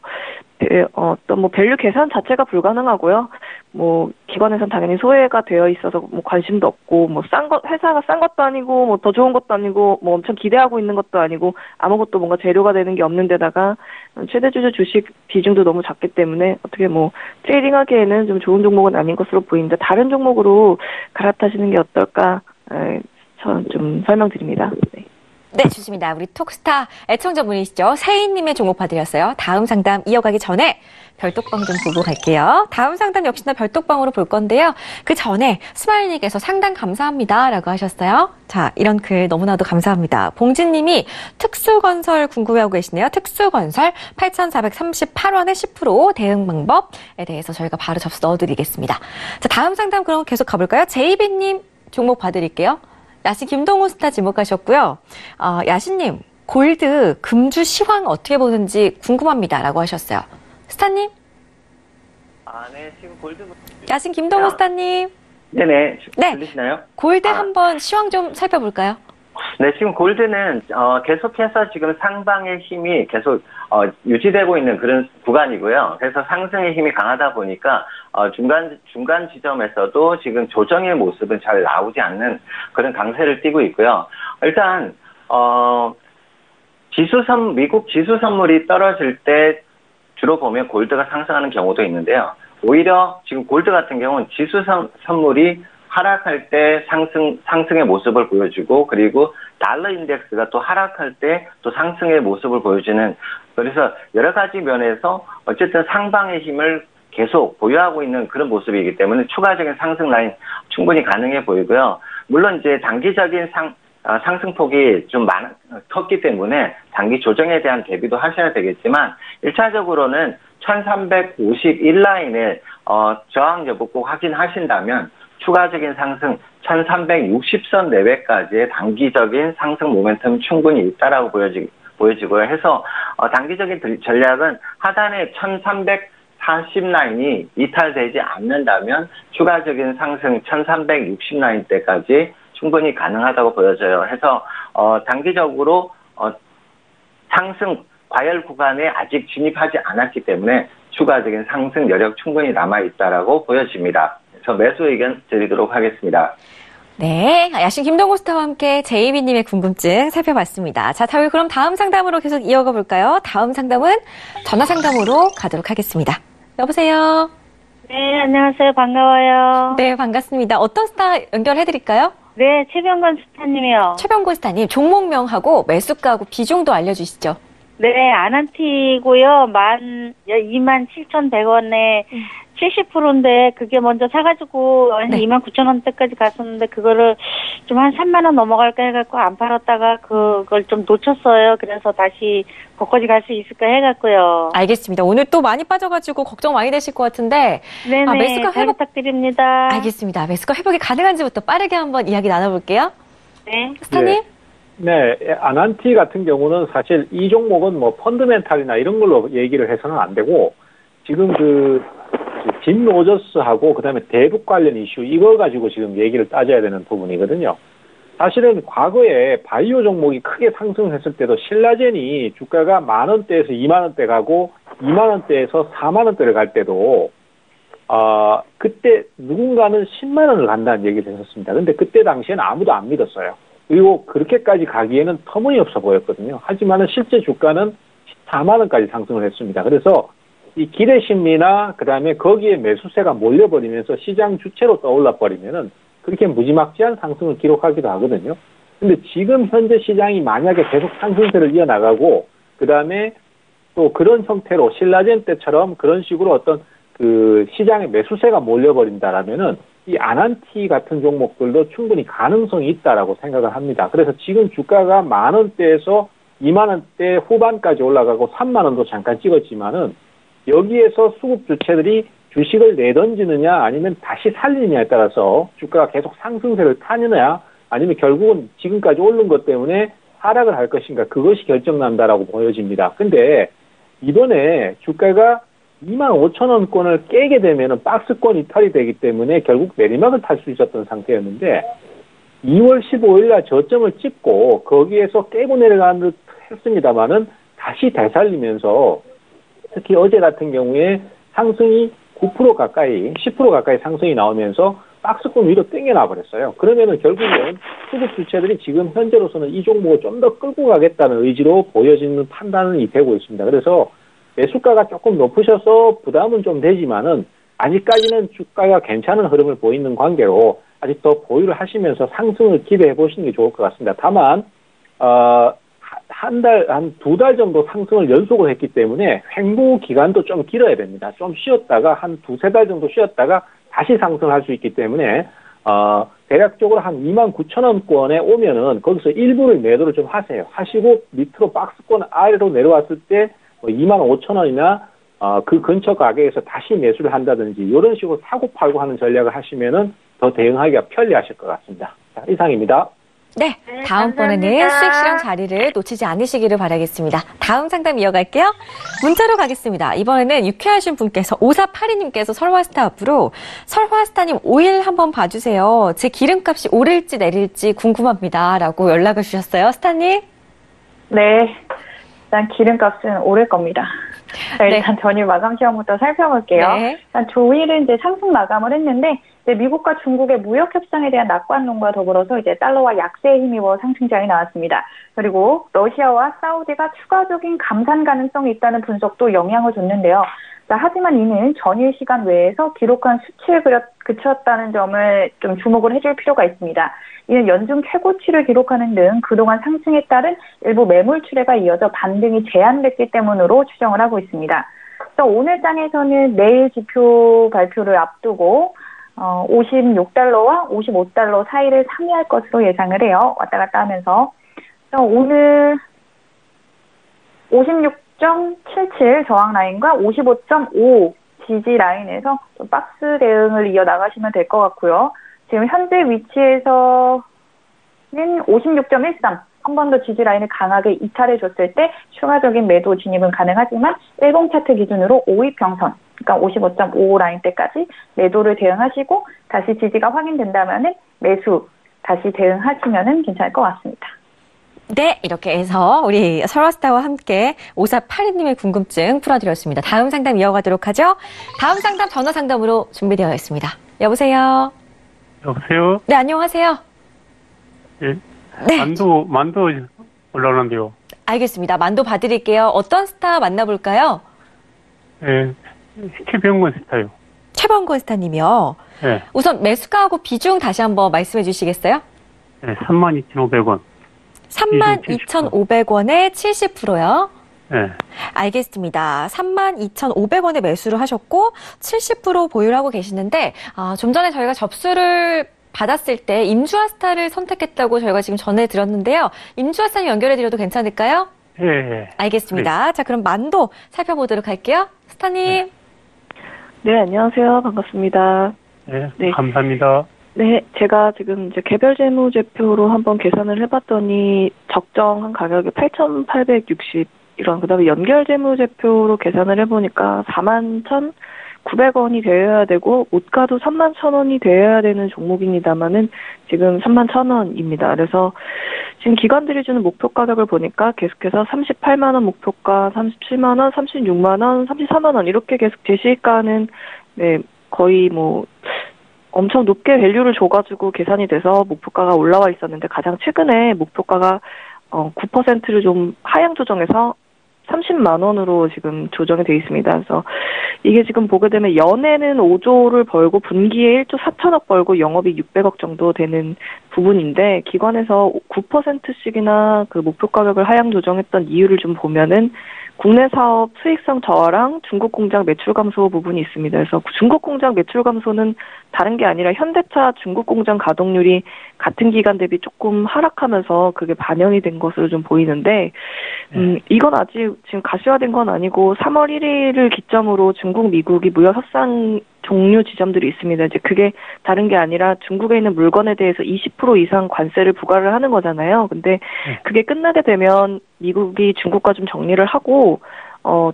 어떤 뭐 밸류 계산 자체가 불가능하고요. 뭐 기관에선 당연히 소외가 되어 있어서 뭐 관심도 없고 뭐 회사가 싼 것도 아니고 뭐 더 좋은 것도 아니고 뭐 엄청 기대하고 있는 것도 아니고 아무것도 뭔가 재료가 되는 게 없는 데다가 최대 주주 주식 비중도 너무 작기 때문에 어떻게 뭐 트레이딩하기에는 좀 좋은 종목은 아닌 것으로 보입니다. 다른 종목으로 갈아타시는 게 어떨까? 전 좀 설명드립니다. 네. 네, 좋습니다. 우리 톡스타 애청자분이시죠. 세희님의 종목 봐드렸어요. 다음 상담 이어가기 전에 별톡방 좀 보고 갈게요. 다음 상담 역시나 별톡방으로 볼 건데요. 그 전에 스마일님께서 상담 감사합니다 라고 하셨어요. 자, 이런 글 너무나도 감사합니다. 봉진님이 특수건설 궁금해하고 계시네요. 특수건설 8,438원에 10% 대응 방법에 대해서 저희가 바로 접수 넣어드리겠습니다. 자, 다음 상담 그럼 계속 가볼까요? 제이비님 종목 봐드릴게요. 야신 김동호 스타 지목하셨고요. 야신님, 골드 금주 시황 어떻게 보는지 궁금합니다 라고 하셨어요. 스타님? 네, 지금 골드. 야신 김동호 스타님? 네네. 네. 들리시나요? 골드 한번 시황 좀 살펴볼까요? 네, 지금 골드는 계속해서 지금 상방의 힘이 계속 유지되고 있는 그런 구간이고요. 그래서 상승의 힘이 강하다 보니까 중간 지점에서도 지금 조정의 모습은 잘 나오지 않는 그런 강세를 띠고 있고요. 일단 미국 지수 선물이 떨어질 때 주로 보면 골드가 상승하는 경우도 있는데요. 오히려 지금 골드 같은 경우는 지수 선물이 하락할 때 상승의 모습을 보여주고, 그리고 달러 인덱스가 또 하락할 때 또 상승의 모습을 보여주는, 그래서 여러 가지 면에서 어쨌든 상방의 힘을 계속 보유하고 있는 그런 모습이기 때문에 추가적인 상승 라인 충분히 가능해 보이고요. 물론 이제 단기적인 상승폭이 좀 컸기 때문에 단기 조정에 대한 대비도 하셔야 되겠지만, 1차적으로는 1351 라인의 저항 여부 꼭 확인하신다면 추가적인 상승 1360선 내외까지의 단기적인 상승 모멘텀 충분히 있다라고 보여지고요. 해서 단기적인 전략은 하단의 1340 라인이 이탈되지 않는다면 추가적인 상승 1360 라인 때까지 충분히 가능하다고 보여져요. 해서 단기적으로 상승 과열 구간에 아직 진입하지 않았기 때문에 추가적인 상승 여력 충분히 남아있다라고 보여집니다. 그래서 매수 의견 드리도록 하겠습니다. 네, 야신 김동호 스타와 함께 제이비님의 궁금증 살펴봤습니다. 자, 저희 그럼 다음 상담으로 계속 이어가 볼까요? 다음 상담은 전화 상담으로 가도록 하겠습니다. 여보세요? 네, 안녕하세요. 반가워요. 네, 반갑습니다. 어떤 스타 연결해드릴까요? 네, 최병건 스타님이요. 최병곤 스타님, 종목명하고 매수가하고 비중도 알려주시죠. 네, 아난티고요. 27,100원에 70%인데 그게 먼저 사가지고 한 29,000원대까지 갔었는데 그거를 좀 한 3만 원 넘어갈까 해갖고 안 팔았다가 그걸 좀 놓쳤어요. 그래서 다시 거기까지 갈 수 있을까 해갖고요. 알겠습니다. 오늘 또 많이 빠져가지고 걱정 많이 되실 것 같은데. 네네, 매수가 잘 부탁드립니다. 알겠습니다. 매수가 회복이 가능한지부터 빠르게 한번 이야기 나눠볼게요. 네. 스타님? 네, 아난티 같은 경우는 사실 이 종목은 뭐 펀드멘탈이나 이런 걸로 얘기를 해서는 안 되고 지금 짐 로저스하고 그다음에 대북 관련 이슈 이걸 가지고 지금 얘기를 따져야 되는 부분이거든요. 사실은 과거에 바이오 종목이 크게 상승했을 때도 신라젠이 주가가 10,000원대에서 20,000원대 가고 20,000원대에서 40,000원대를 갈 때도 그때 누군가는 10만 원을 간다는 얘기를 했었습니다. 근데 그때 당시에는 아무도 안 믿었어요. 그리고 그렇게까지 가기에는 터무니없어 보였거든요. 하지만은 실제 주가는 14만 원까지 상승을 했습니다. 그래서 이 기대 심리나 그다음에 거기에 매수세가 몰려버리면서 시장 주체로 떠올라 버리면은 그렇게 무지막지한 상승을 기록하기도 하거든요. 근데 지금 현재 시장이 만약에 계속 상승세를 이어나가고 그다음에 또 그런 형태로 신라젠 때처럼 그런 식으로 어떤 그 시장에 매수세가 몰려버린다라면은 이 아난티 같은 종목들도 충분히 가능성이 있다라고 생각을 합니다. 그래서 지금 주가가 10,000원대에서 20,000원대 후반까지 올라가고 3만 원도 잠깐 찍었지만은 여기에서 수급 주체들이 주식을 내던지느냐 아니면 다시 살리느냐에 따라서 주가가 계속 상승세를 타느냐 아니면 결국은 지금까지 오른 것 때문에 하락을 할 것인가 그것이 결정난다라고 보여집니다. 근데 이번에 주가가 25,000원권을 깨게 되면은 박스권 이탈이 되기 때문에 결국 내리막을 탈 수 있었던 상태였는데 2월 15일 날 저점을 찍고 거기에서 깨고 내려가는 듯 했습니다만은 다시 되살리면서 특히 어제 같은 경우에 상승이 9% 가까이 10% 가까이 상승이 나오면서 박스권 위로 땡겨나 버렸어요. 그러면은 결국은 수급 주체들이 지금 현재로서는 이 종목을 좀 더 끌고 가겠다는 의지로 보여지는 판단이 되고 있습니다. 그래서 매수가가 조금 높으셔서 부담은 좀 되지만은 아직까지는 주가가 괜찮은 흐름을 보이는 관계로 아직 더 보유를 하시면서 상승을 기대해 보시는 게 좋을 것 같습니다. 다만 한 2달 정도 상승을 연속을 했기 때문에 횡보 기간도 좀 길어야 됩니다. 좀 쉬었다가 한 2-3달 정도 쉬었다가 다시 상승할 수 있기 때문에 대략적으로 한 29,000원권에 오면은 거기서 일부를 매도를 좀 하세요. 하시고 밑으로 박스권 아래로 내려왔을 때 25,000원이나 그 근처 가격에서 다시 매수를 한다든지 이런 식으로 사고 팔고 하는 전략을 하시면은 더 대응하기가 편리하실 것 같습니다. 자, 이상입니다. 네, 다음번에는 감사합니다. 수익 실현 자리를 놓치지 않으시기를 바라겠습니다. 다음 상담 이어갈게요. 문자로 가겠습니다. 이번에는 유쾌하신 분께서 5482님께서 설화스타 앞으로 설화스타님 5일 한번 봐주세요. 제 기름값이 오를지 내릴지 궁금합니다. 라고 연락을 주셨어요. 스타님? 네. 일단 기름값은 오를 겁니다. 자, 일단 전일 마감 시황부터 살펴볼게요. 네. 일단 조일은 이제 상승 마감을 했는데 이제 미국과 중국의 무역 협상에 대한 낙관론과 더불어서 이제 달러와 약세에 힘입어 상승장이 나왔습니다. 그리고 러시아와 사우디가 추가적인 감산 가능성이 있다는 분석도 영향을 줬는데요. 자, 하지만 이는 전일 시간 외에서 기록한 수치에 그쳤다는 점을 좀 주목을 해줄 필요가 있습니다. 이는 연중 최고치를 기록하는 등 그동안 상승에 따른 일부 매물 출회가 이어져 반등이 제한됐기 때문으로 추정을 하고 있습니다. 또 오늘 장에서는 내일 지표 발표를 앞두고 56달러와 55달러 사이를 상회할 것으로 예상을 해요. 왔다 갔다 하면서. 오늘 56.77 저항 라인과 55.5 지지 라인에서 좀 박스 대응을 이어나가시면 될 것 같고요. 지금 현재 위치에서는 56.13 한 번 더 지지 라인을 강하게 이탈해 줬을 때 추가적인 매도 진입은 가능하지만 일봉 차트 기준으로 5위 평선 그러니까 55.5 라인대까지 매도를 대응하시고 다시 지지가 확인된다면은 매수 다시 대응하시면은 괜찮을 것 같습니다. 네, 이렇게 해서 우리 설화스타와 함께 5482님의 궁금증 풀어드렸습니다. 다음 상담 이어가도록 하죠. 다음 상담 전화 상담으로 준비되어 있습니다. 여보세요? 여보세요? 네, 안녕하세요? 예. 네. 만두 올라오는데요. 알겠습니다. 만두 봐드릴게요. 어떤 스타 만나볼까요? 예. 최병건 스타요. 최범건 스타님이요. 예. 우선 매수가하고 비중 다시 한번 말씀해 주시겠어요? 예. 32,500원. 32,500원에 70%요. 예. 알겠습니다. 32,500원에 매수를 하셨고 70% 보유를 하고 계시는데 좀 전에 저희가 접수를 받았을 때 임주아 스타를 선택했다고 저희가 지금 전해드렸는데요. 임주아 스타 연결해드려도 괜찮을까요? 예. 알겠습니다. 네. 자, 그럼 만도 살펴보도록 할게요. 스타님. 네, 안녕하세요. 반갑습니다. 예. 네. 감사합니다. 네, 제가 지금 이제 개별 재무제표로 한번 계산을 해봤더니 적정한 가격이 8,860 이런, 그다음에 연결 재무제표로 계산을 해보니까 41,900원이 되어야 되고 옷가도 31,000원이 되어야 되는 종목입니다만은 지금 31,000원입니다. 그래서 지금 기관들이 주는 목표 가격을 보니까 계속해서 38만 원 목표가, 37만 원, 36만 원, 34만 원 이렇게 계속 제시가는 네, 거의 뭐 엄청 높게 밸류를 줘가지고 계산이 돼서 목표가가 올라와 있었는데 가장 최근에 목표가가 9%를 좀 하향 조정해서 30만 원으로 지금 조정이 되어 있습니다. 그래서 이게 지금 보게 되면 연에는 5조를 벌고 분기에 1조 4천억 벌고 영업이익 600억 정도 되는 부분인데 기관에서 9%씩이나 그 목표 가격을 하향 조정했던 이유를 좀 보면은 국내 사업 수익성 저하랑 중국 공장 매출 감소 부분이 있습니다. 그래서 중국 공장 매출 감소는 다른 게 아니라 현대차 중국 공장 가동률이 같은 기간 대비 조금 하락하면서 그게 반영이 된 것으로 좀 보이는데, 이건 아직 지금 가시화된 건 아니고 3월 1일을 기점으로 중국, 미국이 무역 협상 종료 지점들이 있습니다. 이제 그게 다른 게 아니라 중국에 있는 물건에 대해서 20% 이상 관세를 부과를 하는 거잖아요. 근데 그게 끝나게 되면 미국이 중국과 좀 정리를 하고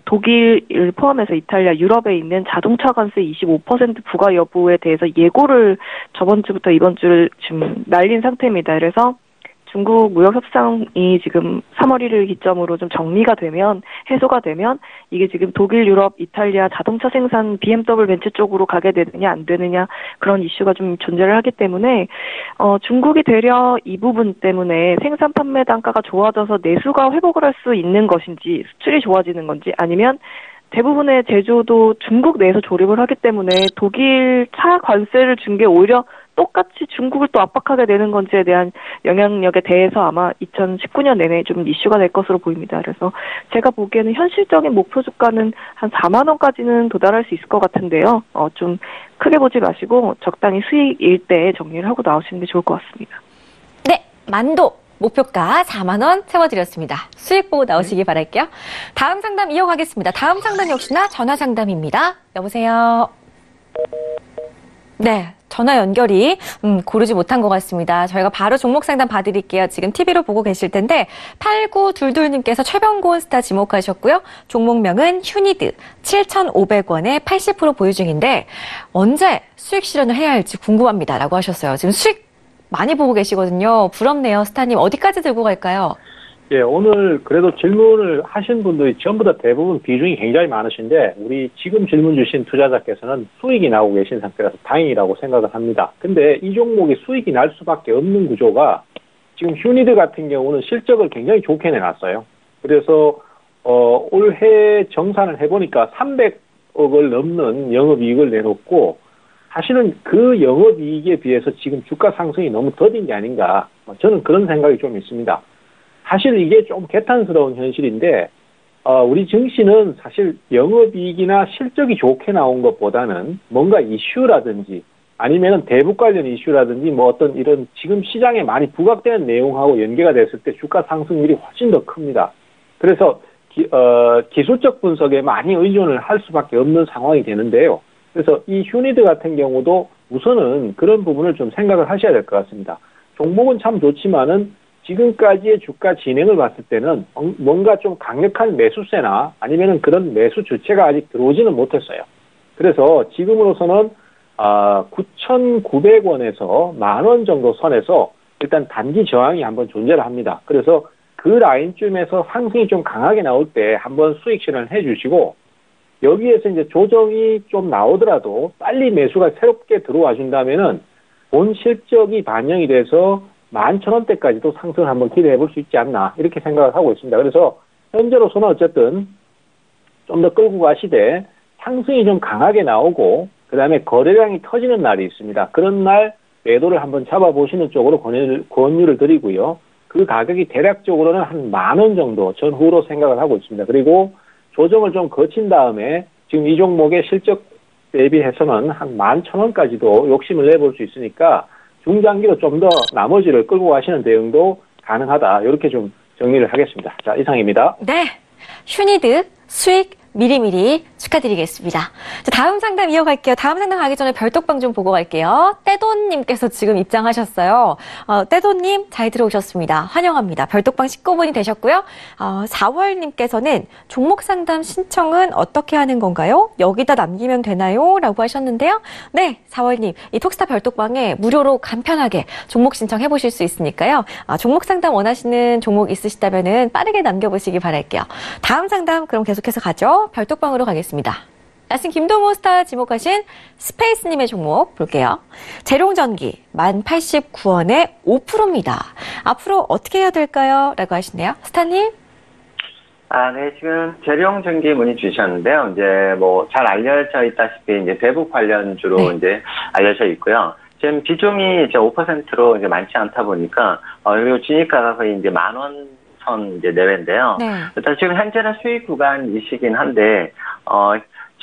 독일을 포함해서 이탈리아, 유럽에 있는 자동차 관세 25% 부과 여부에 대해서 예고를 저번 주부터 이번 주를 지금 날린 상태입니다. 그래서 중국 무역 협상이 지금 3월 1일 기점으로 좀 정리가 되면, 해소가 되면 이게 지금 독일, 유럽, 이탈리아 자동차 생산 BMW 벤츠 쪽으로 가게 되느냐 안 되느냐 그런 이슈가 좀 존재를 하기 때문에 중국이 되려 이 부분 때문에 생산 판매 단가가 좋아져서 내수가 회복을 할 수 있는 것인지, 수출이 좋아지는 건지, 아니면 대부분의 제조도 중국 내에서 조립을 하기 때문에 독일 차 관세를 준 게 오히려 똑같이 중국을 또 압박하게 되는 건지에 대한 영향력에 대해서 아마 2019년 내내 좀 이슈가 될 것으로 보입니다. 그래서 제가 보기에는 현실적인 목표 주가는 한 4만 원까지는 도달할 수 있을 것 같은데요. 좀 크게 보지 마시고 적당히 수익일 때 정리를 하고 나오시는 게 좋을 것 같습니다. 네, 만도 목표가 4만 원 세워드렸습니다. 수익 보고 나오시기 바랄게요. 다음 상담 이어가겠습니다. 다음 상담 역시나 전화 상담입니다. 여보세요. 네, 전화 연결이 고르지 못한 것 같습니다. 저희가 바로 종목 상담 봐드릴게요. 지금 TV로 보고 계실 텐데 8922님께서 최병곤 스타 지목하셨고요. 종목명은 휴니드 7,500원에 80% 보유 중인데 언제 수익 실현을 해야 할지 궁금합니다. 라고 하셨어요. 지금 수익 많이 보고 계시거든요. 부럽네요. 스타님 어디까지 들고 갈까요? 예, 오늘 그래도 질문을 하신 분들이 전부 다 대부분 비중이 굉장히 많으신데 우리 지금 질문 주신 투자자께서는 수익이 나오고 계신 상태라서 다행이라고 생각을 합니다. 근데 이 종목이 수익이 날 수밖에 없는 구조가 지금 휴니드 같은 경우는 실적을 굉장히 좋게 내놨어요. 그래서 올해 정산을 해보니까 300억을 넘는 영업이익을 내놓고 사실은 그 영업이익에 비해서 지금 주가 상승이 너무 더딘 게 아닌가, 저는 그런 생각이 좀 있습니다. 사실 이게 좀 개탄스러운 현실인데 우리 증시는 사실 영업이익이나 실적이 좋게 나온 것보다는 뭔가 이슈라든지 아니면 대북 관련 이슈라든지 뭐 어떤 이런 지금 시장에 많이 부각되는 내용하고 연계가 됐을 때 주가 상승률이 훨씬 더 큽니다. 그래서 기술적 분석에 많이 의존을 할 수밖에 없는 상황이 되는데요. 그래서 이 휴니드 같은 경우도 우선은 그런 부분을 좀 생각을 하셔야 될 것 같습니다. 종목은 참 좋지만은 지금까지의 주가 진행을 봤을 때는 뭔가 좀 강력한 매수세나 아니면은 그런 매수 주체가 아직 들어오지는 못했어요. 그래서 지금으로서는 9,900원에서 10,000원 정도 선에서 일단 단기 저항이 한번 존재를 합니다. 그래서 그 라인쯤에서 상승이 좀 강하게 나올 때 한번 수익 실현을 해주시고 여기에서 이제 조정이 좀 나오더라도 빨리 매수가 새롭게 들어와 준다면은 본 실적이 반영이 돼서 11,000원대까지도 상승을 한번 기대해 볼 수 있지 않나 이렇게 생각을 하고 있습니다. 그래서 현재로서는 어쨌든 좀 더 끌고 가시되 상승이 좀 강하게 나오고 그 다음에 거래량이 터지는 날이 있습니다. 그런 날 매도를 한번 잡아보시는 쪽으로 권유를 드리고요. 그 가격이 대략적으로는 한 10,000원 정도 전후로 생각을 하고 있습니다. 그리고 조정을 좀 거친 다음에 지금 이 종목의 실적 대비해서는 한 11,000원까지도 욕심을 내볼 수 있으니까 중장기로 좀 더 나머지를 끌고 가시는 대응도 가능하다. 이렇게 좀 정리를 하겠습니다. 자, 이상입니다. 네. 휴니드 수익 미리미리 축하드리겠습니다. 자, 다음 상담 이어갈게요. 다음 상담 가기 전에 별톡방 좀 보고 갈게요. 떼돈님께서 지금 입장하셨어요. 떼돈님 잘 들어오셨습니다. 환영합니다. 별톡방 19분이 되셨고요. 4월님께서는 종목 상담 신청은 어떻게 하는 건가요? 여기다 남기면 되나요? 라고 하셨는데요. 네, 4월님. 이 톡스타 별톡방에 무료로 간편하게 종목 신청해 보실 수 있으니까요. 종목 상담 원하시는 종목 있으시다면 빠르게 남겨보시기 바랄게요. 다음 상담 그럼 계속해서 가죠. 별톡방으로 가겠습니다. 나신 김동호 스타 지목하신 스페이스님의 종목 볼게요. 재룡전기 1089원에 5%입니다. 앞으로 어떻게 해야 될까요? 라고 하시네요. 스타님? 네, 지금 재룡전기 문의 주셨는데요. 이제 뭐 잘 알려져 있다시피 이제 대북 관련주로 네. 이제 알려져 있고요. 지금 비중이 이제 5%로 이제 많지 않다 보니까 그리고 진입가가 거의 이제 10,000원 선 이제 내외인데요. 네. 일단 지금 현재는 수익 구간이시긴 한데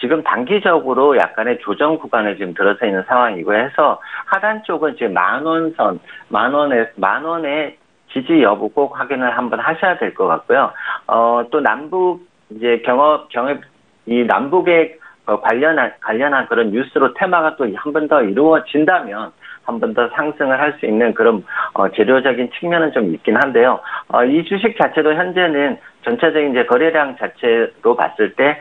지금 단기적으로 약간의 조정 구간에 지금 들어서 있는 상황이고 해서 하단 쪽은 지금 10,000원 선, 10,000원의 지지 여부 꼭 확인을 한번 하셔야 될 것 같고요. 또 남북 이제 이 남북의 관련한 그런 뉴스로 테마가 또 한 번 더 이루어진다면 한 번 더 상승을 할 수 있는 그런 재료적인 측면은 좀 있긴 한데요. 이 주식 자체도 현재는 전체적인 이제 거래량 자체로 봤을 때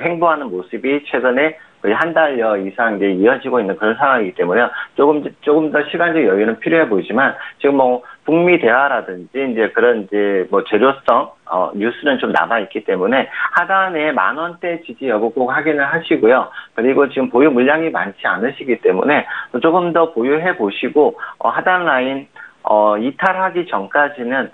횡보하는 모습이 최근에 거의 한 달여 이상 이제 이어지고 있는 그런 상황이기 때문에 조금 더 시간적 여유는 필요해 보이지만 지금 뭐 북미 대화라든지 이제 그런 이제 뭐 재료성 뉴스는 좀 남아 있기 때문에 하단에 10,000원대 지지 여부 꼭 확인을 하시고요. 그리고 지금 보유 물량이 많지 않으시기 때문에 조금 더 보유해 보시고 하단 라인 이탈하기 전까지는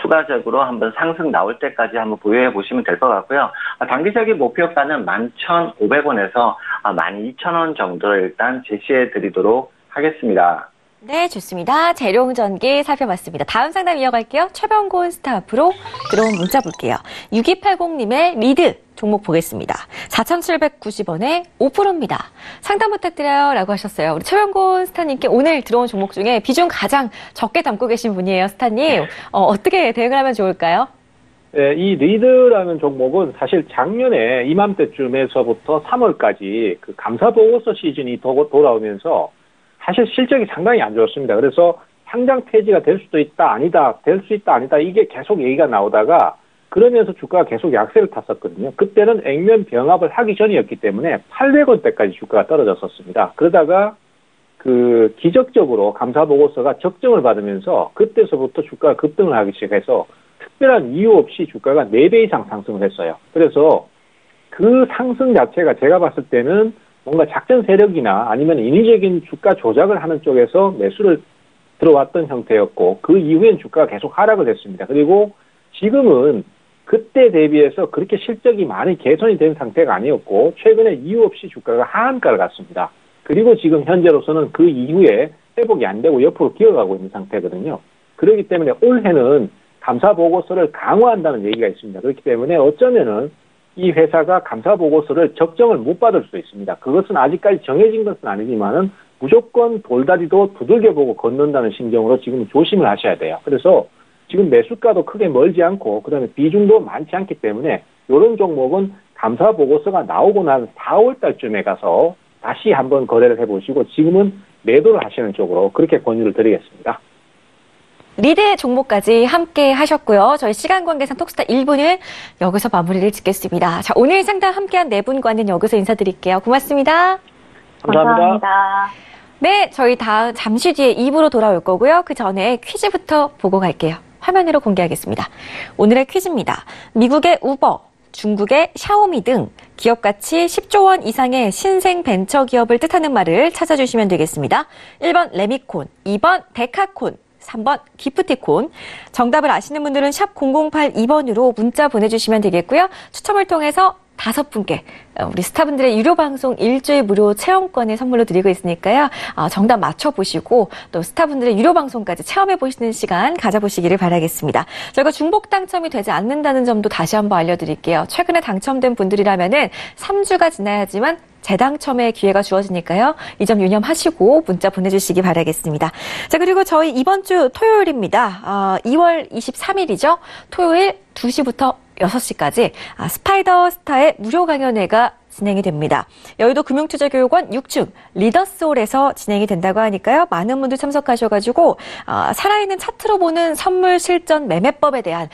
추가적으로 한번 상승 나올 때까지 한번 보유해 보시면 될 것 같고요. 단기적인 목표가는 11,500원에서 12,000원 정도를 일단 제시해 드리도록 하겠습니다. 네, 좋습니다. 재룡전기 살펴봤습니다. 다음 상담 이어갈게요. 최병곤 스타 앞으로 들어온 문자 볼게요. 6280님의 리드 종목 보겠습니다. 4,790원에 5%입니다. 상담 부탁드려요. 라고 하셨어요. 우리 최병곤 스타님께 오늘 들어온 종목 중에 비중 가장 적게 담고 계신 분이에요. 스타님. 어떻게 대응을 하면 좋을까요? 네, 이 리드라는 종목은 사실 작년에 이맘때쯤에서부터 3월까지 그 감사보고서 시즌이 돌아오면서 사실 실적이 상당히 안 좋았습니다. 그래서 상장 폐지가 될 수도 있다, 아니다, 될 수 있다, 아니다, 이게 계속 얘기가 나오다가 그러면서 주가가 계속 약세를 탔었거든요. 그때는 액면 병합을 하기 전이었기 때문에 800원대까지 주가가 떨어졌었습니다. 그러다가 그 기적적으로 감사보고서가 적정을 받으면서 그때서부터 주가가 급등을 하기 시작해서 특별한 이유 없이 주가가 4배 이상 상승을 했어요. 그래서 그 상승 자체가 제가 봤을 때는 뭔가 작전 세력이나 아니면 인위적인 주가 조작을 하는 쪽에서 매수를 들어왔던 형태였고 그 이후엔 주가가 계속 하락을 했습니다. 그리고 지금은 그때 대비해서 그렇게 실적이 많이 개선이 된 상태가 아니었고 최근에 이유 없이 주가가 하한가를 갔습니다. 그리고 지금 현재로서는 그 이후에 회복이 안 되고 옆으로 기어가고 있는 상태거든요. 그렇기 때문에 올해는 감사보고서를 강화한다는 얘기가 있습니다. 그렇기 때문에 어쩌면은 이 회사가 감사보고서를 적정을 못 받을 수도 있습니다. 그것은 아직까지 정해진 것은 아니지만은 무조건 돌다리도 두들겨보고 걷는다는 심정으로 지금 조심을 하셔야 돼요. 그래서 지금 매수가도 크게 멀지 않고 그다음에 비중도 많지 않기 때문에 이런 종목은 감사보고서가 나오고 난 4월 달쯤에 가서 다시 한번 거래를 해보시고 지금은 매도를 하시는 쪽으로 그렇게 권유를 드리겠습니다. 리드 종목까지 함께 하셨고요. 저희 시간 관계상 톡스타 1부는 여기서 마무리를 짓겠습니다. 자, 오늘 상담 함께한 네 분과는 여기서 인사드릴게요. 고맙습니다. 감사합니다. 네, 저희 잠시 뒤에 2부로 돌아올 거고요. 그 전에 퀴즈부터 보고 갈게요. 화면 위로 공개하겠습니다. 오늘의 퀴즈입니다. 미국의 우버, 중국의 샤오미 등 기업 가치 10조 원 이상의 신생 벤처 기업을 뜻하는 말을 찾아주시면 되겠습니다. 1번 레미콘, 2번 데카콘, 3번 기프티콘. 정답을 아시는 분들은 샵 0082번으로 문자 보내주시면 되겠고요. 추첨을 통해서 5분께 우리 스타분들의 유료 방송 일주일 무료 체험권을 선물로 드리고 있으니까요. 정답 맞춰보시고 또 스타분들의 유료 방송까지 체험해보시는 시간 가져보시기를 바라겠습니다. 저희가 중복 당첨이 되지 않는다는 점도 다시 한번 알려드릴게요. 최근에 당첨된 분들이라면은 3주가 지나야지만 재당첨의 기회가 주어지니까요. 이 점 유념하시고 문자 보내주시기 바라겠습니다. 자, 그리고 저희 이번 주 토요일입니다. 2월 23일이죠. 토요일 2시부터 6시까지 스파이더 스타의 무료 강연회가 진행이 됩니다. 여의도 금융투자교육원 6층 리더스홀에서 진행이 된다고 하니까요. 많은 분들 참석하셔가지고 살아있는 차트로 보는 선물 실전 매매법에 대한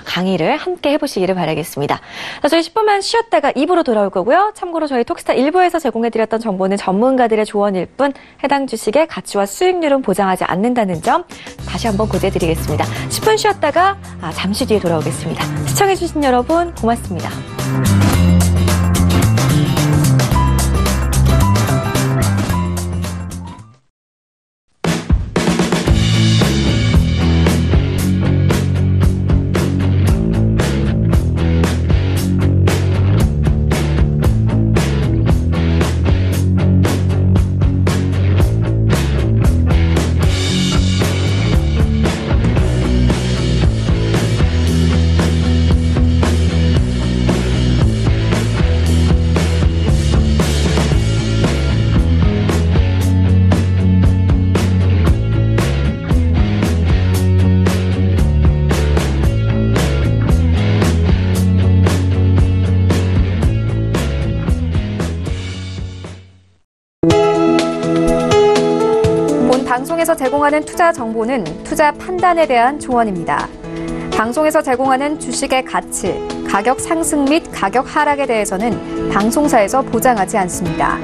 강의를 함께 해보시기를 바라겠습니다. 자, 저희 10분만 쉬었다가 2부로 돌아올 거고요. 참고로 저희 톡스타 1부에서 제공해드렸던 정보는 전문가들의 조언일 뿐 해당 주식의 가치와 수익률은 보장하지 않는다는 점 다시 한번 고지해드리겠습니다. 10분 쉬었다가 잠시 뒤에 돌아오겠습니다. 시청해주신 여러분 고맙습니다. 방송에서 제공하는 투자 정보는 투자 판단에 대한 조언입니다. 방송에서 제공하는 주식의 가치, 가격 상승 및 가격 하락에 대해서는 방송사에서 보장하지 않습니다.